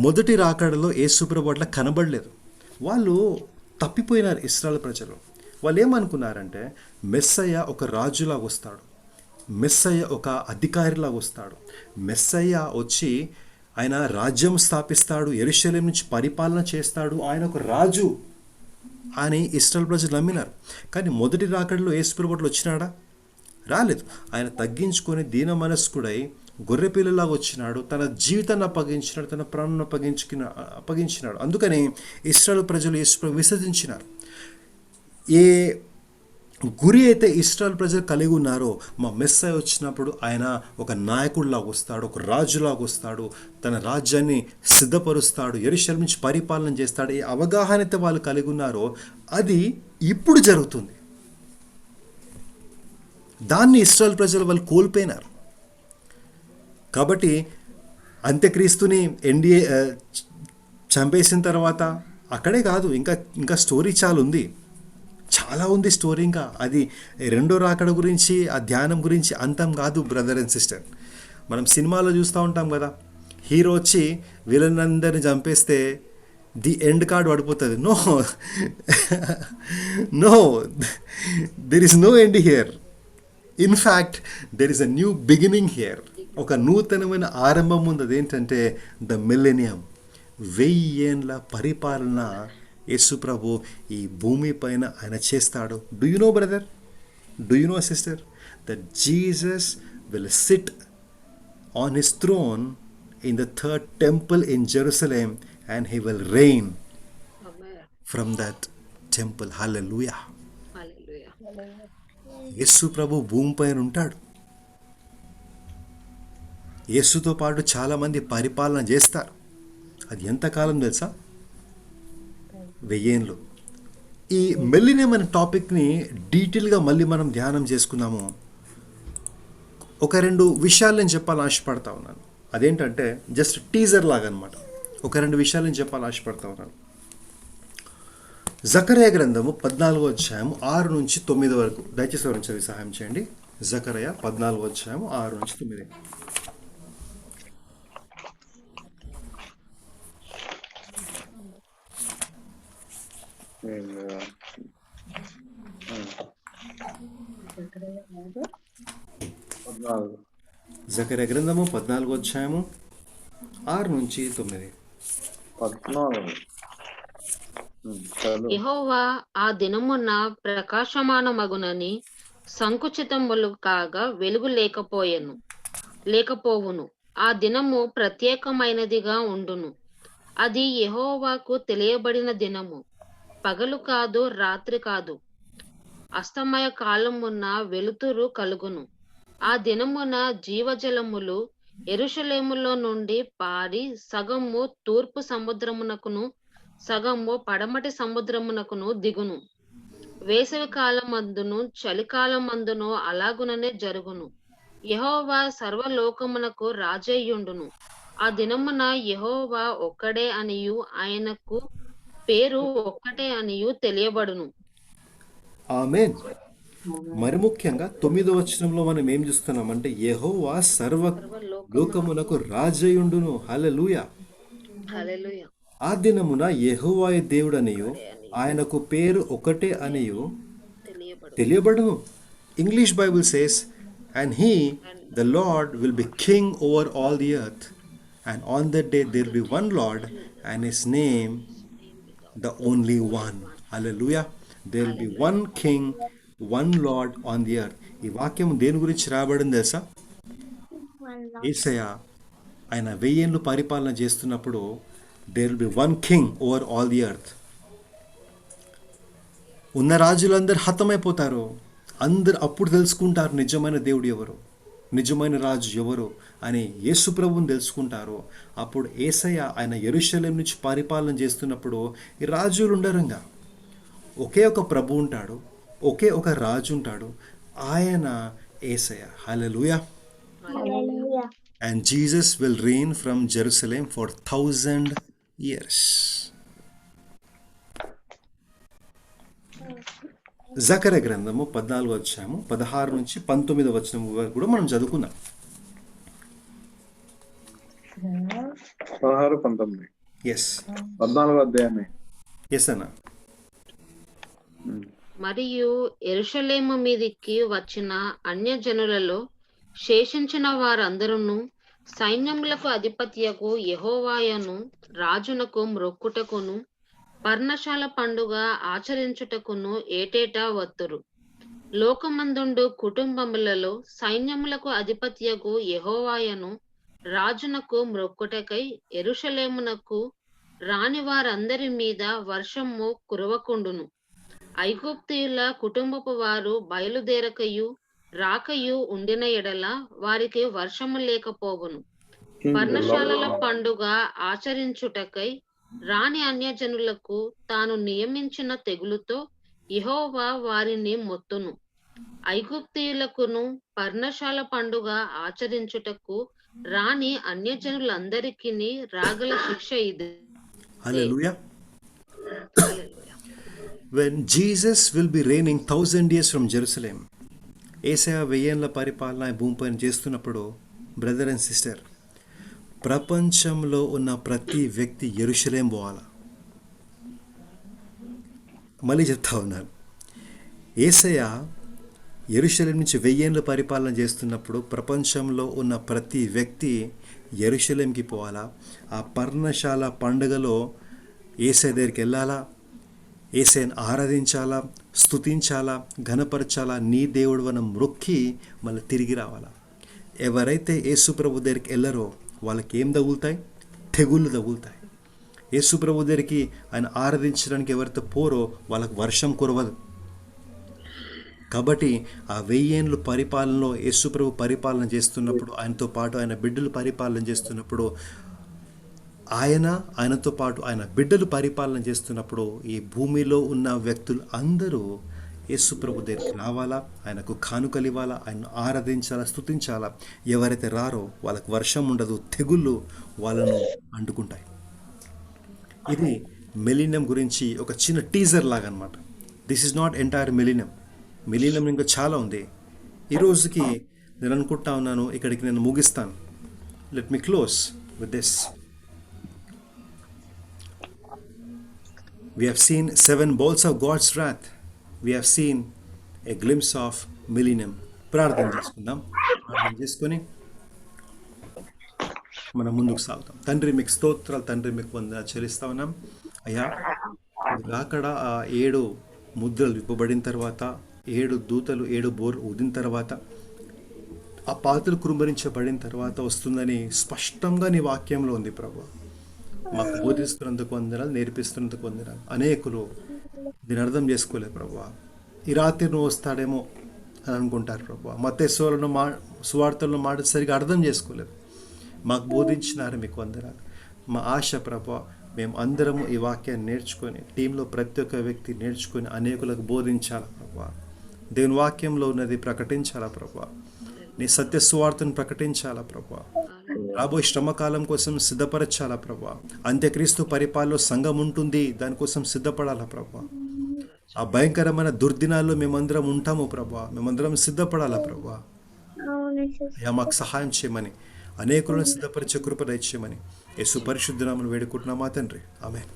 మొదటి రాకడలో యేసు ప్రభు అట్లా కనబడలేదు. వాళ్ళు తప్పిపోయినారు ఇశ్రాయేలు ప్రజలు. వాళ్ళు ఏమనుకున్నారంటే మెస్సయ్య ఒక రాజులాగా వస్తాడు, మెస్సయ్య ఒక అధికారిలాగా వస్తాడు, మెస్సయ్య వచ్చి ఆయన రాజ్యం స్థాపిస్తాడు, యెరూషలేం నుంచి పరిపాలన చేస్తాడు, ఆయన ఒక రాజు అని ఇశ్రాయేలు ప్రజలు నమ్మినారు. కానీ మొదటి రాకడలో యేసు ప్రభు అట్లా వచ్చినాడా? రాలేదు. ఆయన తగ్గించుకొని దీన మనస్కుడై గొర్రెపిల్లలాగా వచ్చినాడు, తన జీవితాన్ని అప్పగించినాడు, తన ప్రాణాన్ని అప్పగించినాడు. అందుకని ఇశ్రాయేలు ప్రజలు యేసు ప్రభు విసర్జించినారు. ఏ గురి అయితే ఇశ్రాయేలు ప్రజలు కలిగి ఉన్నారో మా మెస్సయ్య వచ్చినప్పుడు ఆయన ఒక నాయకుడిలాగా వస్తాడు, ఒక రాజులాగా వస్తాడు, తన రాజ్యాన్ని సిద్ధపరుస్తాడు, యెరూషలేం నుంచి పరిపాలన చేస్తాడు, ఏ అవగాహన అయితే వాళ్ళు కలిగి ఉన్నారో అది ఇప్పుడు జరుగుతుంది. దాన్ని ఇశ్రాయేలు ప్రజలు వాళ్ళు కోల్పోయినారు. కాబట్టి అంత్యక్రీస్తుని చంపేసిన తర్వాత అక్కడే కాదు, ఇంకా స్టోరీ చాలా ఉంది స్టోరీ. ఇంకా అది రెండో రాకడ గురించి, ఆ ధ్యానం గురించి అంతం కాదు బ్రదర్ అండ్ సిస్టర్. మనం సినిమాలో చూస్తూ ఉంటాం కదా, హీరో వచ్చి వీళ్ళనందరిని చంపేస్తే ది ఎండ్ కార్డ్ పడిపోతుంది. No there is no end here. In fact there is a new beginning here. ఒక నూతనమైన ఆరంభం ఉంది. అదేంటంటే ద మిల్లెనియం, 1000 ఏండ్ల పరిపాలన యేసు ప్రభు ఈ భూమి పైన ఆయన చేస్తాడు. Do you know brother, do you know sister, that Jesus will sit on his throne in the third temple in Jerusalem and he will reign from that temple. Hallelujah. Yesu ప్రభు భూమి పైన ఉంటాడు. యేసుతో పాటు చాలామంది పరిపాలన చేస్తారు. అది ఎంతకాలం తెలుసా? 1000 ఏండ్లు. ఈ మిల్లెనియం అనే టాపిక్ని డీటెయిల్గా మళ్ళీ మనం ధ్యానం చేసుకున్నాము. ఒక 2 విషయాలు నేను చెప్పాలని ఆశపడతా ఉన్నాను. అదేంటంటే జస్ట్ టీజర్ లాగా అనమాట. ఒక 2 విషయాలు నేను చెప్పాలని ఆశపడతా ఉన్నాను. జకర్యా గ్రంథము 14వ అధ్యాయం 6 నుంచి 9 వరకు దయచేసి వివరించే సహాయం చేయండి. జకర్యా 14వ అధ్యాయం 6 నుంచి 9. జకర్యా గ్రంథము 14వ అధ్యాయము 6 నుంచి 9. 14. యెహోవా ఆ దినమున ప్రకాశమానమగునని సంకుచితములు కాగా వెలుగు లేకపోవును. ఆ దినము ప్రత్యేకమైనదిగా ఉండును. అది యెహోవాకు తెలియబడిన దినము. పగలు కాదు, రాత్రి కాదు, అస్తమయ కాలమున వెలుతురు కలుగును. ఆ దినమున జీవజలములు యెరూషలేములో నుండి పారి సగము తూర్పు సముద్రమునకును సగము పడమటి సముద్రమునకును దిగును. వేసవి కాలమందును చలికాలమందును అలాగుననే జరుగును. యెహోవా సర్వలోకమునకు రాజయ్యుండును. ఆ దినమున యెహోవా ఒక్కడే అనియు ఆయనకు పేరు ఒక్కటే అనియు తెలియబడును. ఆమేన్. మరి ముఖ్యంగా 9వ వచనంలో మనం ఏం చూస్తున్నామంటే యెహోవా సర్వ లోకమునకు రాజయుండును. హల్లెలూయా. హల్లెలూయా. ఆ దినమున యెహోవాయే దేవుడనియు ఆయనకు పేరు ఒకటే అనియు తెలియబడును. English Bible says, and he the Lord will be king over all the earth, and on that day there will be one Lord and his name the only one. Hallelujah. There will be one king, one Lord on the earth. ఈ వాక్యం దేని గురించి రాబడింది తెలుసా? యేసయ్య ఆయన 1000 ఏళ్ళు పరిపాలన చేస్తున్నప్పుడు there will be one king over all the earth. ఉన్న రాజులందరూ హతమైపోతారు. అందరు అప్పుడు తెలుసుకుంటారు నిజమైన దేవుడు ఎవరు, నిజమైన రాజు ఎవరు అని యేసు ప్రభువుని తెలుసుకుంటారు. అప్పుడు యేసయ్య ఆయన యెరూషలేం నుంచి పరిపాలన చేస్తున్నప్పుడు ఈ రాజులు ఉండరంగా, ఒకే ఒక ప్రభు ఉంటాడు, ఒకే ఒక రాజు ఉంటాడు, ఆయన యేసయ్య. హల్లెలూయా. And Jesus will reign from Jerusalem for 1,000 years. జకర్యా గ్రంథము 14 అధ్యాయము 16 నుంచి 19 వచనం వరకు కూడా మనం చదువుకుందాం. 16, 19. ఎస్ 14వ అధ్యాయమే. ఎస్ అన్న. మరియు యెరూషలేము మీదికి వచ్చిన అన్యజనులలో శేషించిన వారందరూ సైన్యములకు అధిపత్యకు యెహోవాయను రాజునకు మ్రొక్కుటకును పర్ణశాల పండుగ ఆచరించుటకును ఏటేటా వత్తురు. లోకమందుండు కుటుంబములలో సైన్యములకు అధిపత్యకు యెహోవాయను రాజునకు మ్రొక్కుటకై యెరూషలేమునకు రాని వారందరి మీద వర్షము కురవకుండును. ఐగుప్తీయుల కుటుంబపు వారు బయలుదేరకయు రాకయు ఉండిన ఎడల వారికి వర్షము లేకపోవును. పర్ణశాలల పండుగ ఆచరించుటకై రాని అన్యజనులకు తాను నియమించిన తెగులుతో యెహోవా వారిని మొత్తును. ఐగుప్తీయులకును పర్ణశాల పండుగ ఆచరించుటకు రాని అన్యజనులందరికీ రాగల శిక్ష ఇది. హల్లెలూయా. When Jesus will be reigning 1,000 years from Jerusalem, యేసయ్య 1000 ఏళ్ల పరిపాలన ఈ భూమిపైన చేస్తున్నప్పుడు, బ్రదర్ అండ్ సిస్టర్, ప్రపంచంలో ఉన్న ప్రతి వ్యక్తి యెరూషలేం పోవాలా. మళ్ళీ చెప్తా ఉన్నాను, యేసయ్య యెరూషలేం నుంచి 1000 ఏళ్ల పరిపాలన చేస్తున్నప్పుడు ప్రపంచంలో ఉన్న ప్రతి వ్యక్తి యెరూషలేంకి పోవాలా. ఆ పర్ణశాల పండుగలో యేసయ్య దగ్గరికి వెళ్ళాలా, యేసయ్యను ఆరాధించాలా, స్తుతించాలా, ఘనపరచాలా, నీ దేవుడు మనం మొక్కి మళ్ళీ తిరిగి రావాలా. ఎవరైతే యేసు ప్రభు దగ్గరికి వెళ్ళరో వాళ్ళకి ఏం తగులుతాయి? తెగుళ్ళు తగులుతాయి. యేసు ప్రభు దగ్గరికి ఆయన ఆరాధించడానికి ఎవరైతే పోరో వాళ్ళకి వర్షం కురవదు. కాబట్టి ఆ 1000 ఏళ్ళు పరిపాలనలో యేసు ప్రభు పరిపాలన చేస్తున్నప్పుడు, ఆయనతో పాటు ఆయన బిడ్డలు పరిపాలన చేస్తున్నప్పుడు, ఆయనతో పాటు ఆయన బిడ్డలు పరిపాలన చేస్తున్నప్పుడు ఈ భూమిలో ఉన్న వ్యక్తులు అందరూ యేసు ప్రభు దగ్గరికి రావాలా, ఆయనకు కానుకలు ఇవ్వాలా, ఆయన ఆరాధించాలా, స్తుతించాలా. ఎవరైతే రారో వాళ్ళకి వర్షం ఉండదు, తెగుళ్ళు వాళ్ళను అంటుకుంటాయి. ఇది మిలీనియం గురించి ఒక చిన్న టీజర్ లాగా అనమాట. This is not entire millennium. Millennium ఇంకా చాలా ఉంది. ఈరోజుకి నేను అనుకుంటా ఉన్నాను, ఇక్కడికి నేను ముగిస్తాను. Let me close with this. We have seen 7 bowls of God's wrath. We have seen a glimpse of millennium. ప్రార్థన చేసుకుందాం. ప్రార్థన చేసుకొని మనం ముందుకు సాగుతాం. తండ్రి మీకు స్తోత్రాలు, తండ్రి మీకు వందనాలు చెల్లిస్తా ఉన్నాం. అయ్యా, అక్కడ ఆ 7 ముద్రలు విప్పబడిన తర్వాత, 7 దూతలు 7 బోర్ ఊదిన తర్వాత, ఆ పాత్రలు కురుమరించబడిన తర్వాత వస్తుందని స్పష్టంగా నీ వాక్యంలో ఉంది ప్రభు. మాకు బోధిస్తున్నందుకు వందనాలు, నేర్పిస్తున్నందుకు వందనాలు. అనేకులు దీని అర్థం చేసుకోలేదు ప్రభు. ఈ రాత్రి నువ్వు వస్తాడేమో అని అనుకుంటారు ప్రభు. మత్తయి సువార్తలను మాట సరిగా అర్థం చేసుకోలేదు. మాకు బోధించినారు, మీకు వందనాలు. మా ఆశ ప్రభు, మేము అందరము ఈ వాక్యాన్ని నేర్చుకొని, టీంలో ప్రతి ఒక్క వ్యక్తి నేర్చుకొని అనేకులకు బోధించాలా ప్రభు. దేవుని వాక్యంలో ఉన్నది ప్రకటించాలా ప్రభు. నీ సత్య సువార్తను ప్రకటించాలా ప్రభు. రాబోయే శ్రమకాలం కోసం సిద్ధపరచాలా ప్రభా. అంత్యక్రీస్తు పరిపాలనలో సంఘం ఉంటుంది, దానికోసం సిద్ధపడాలా ప్రభా. ఆ భయంకరమైన దుర్దినాల్లో మేమందరం ఉంటాము ప్రభా. మేమందరం సిద్ధపడాలా ప్రభా. అయ్యా, మాకు సహాయం చేయమని, అనేకులను సిద్ధపరిచే కృప దయచేయమని యేసు పరిశుద్ధ నామమున వేడుకుంటున్నామా తండ్రి. ఆమేన్.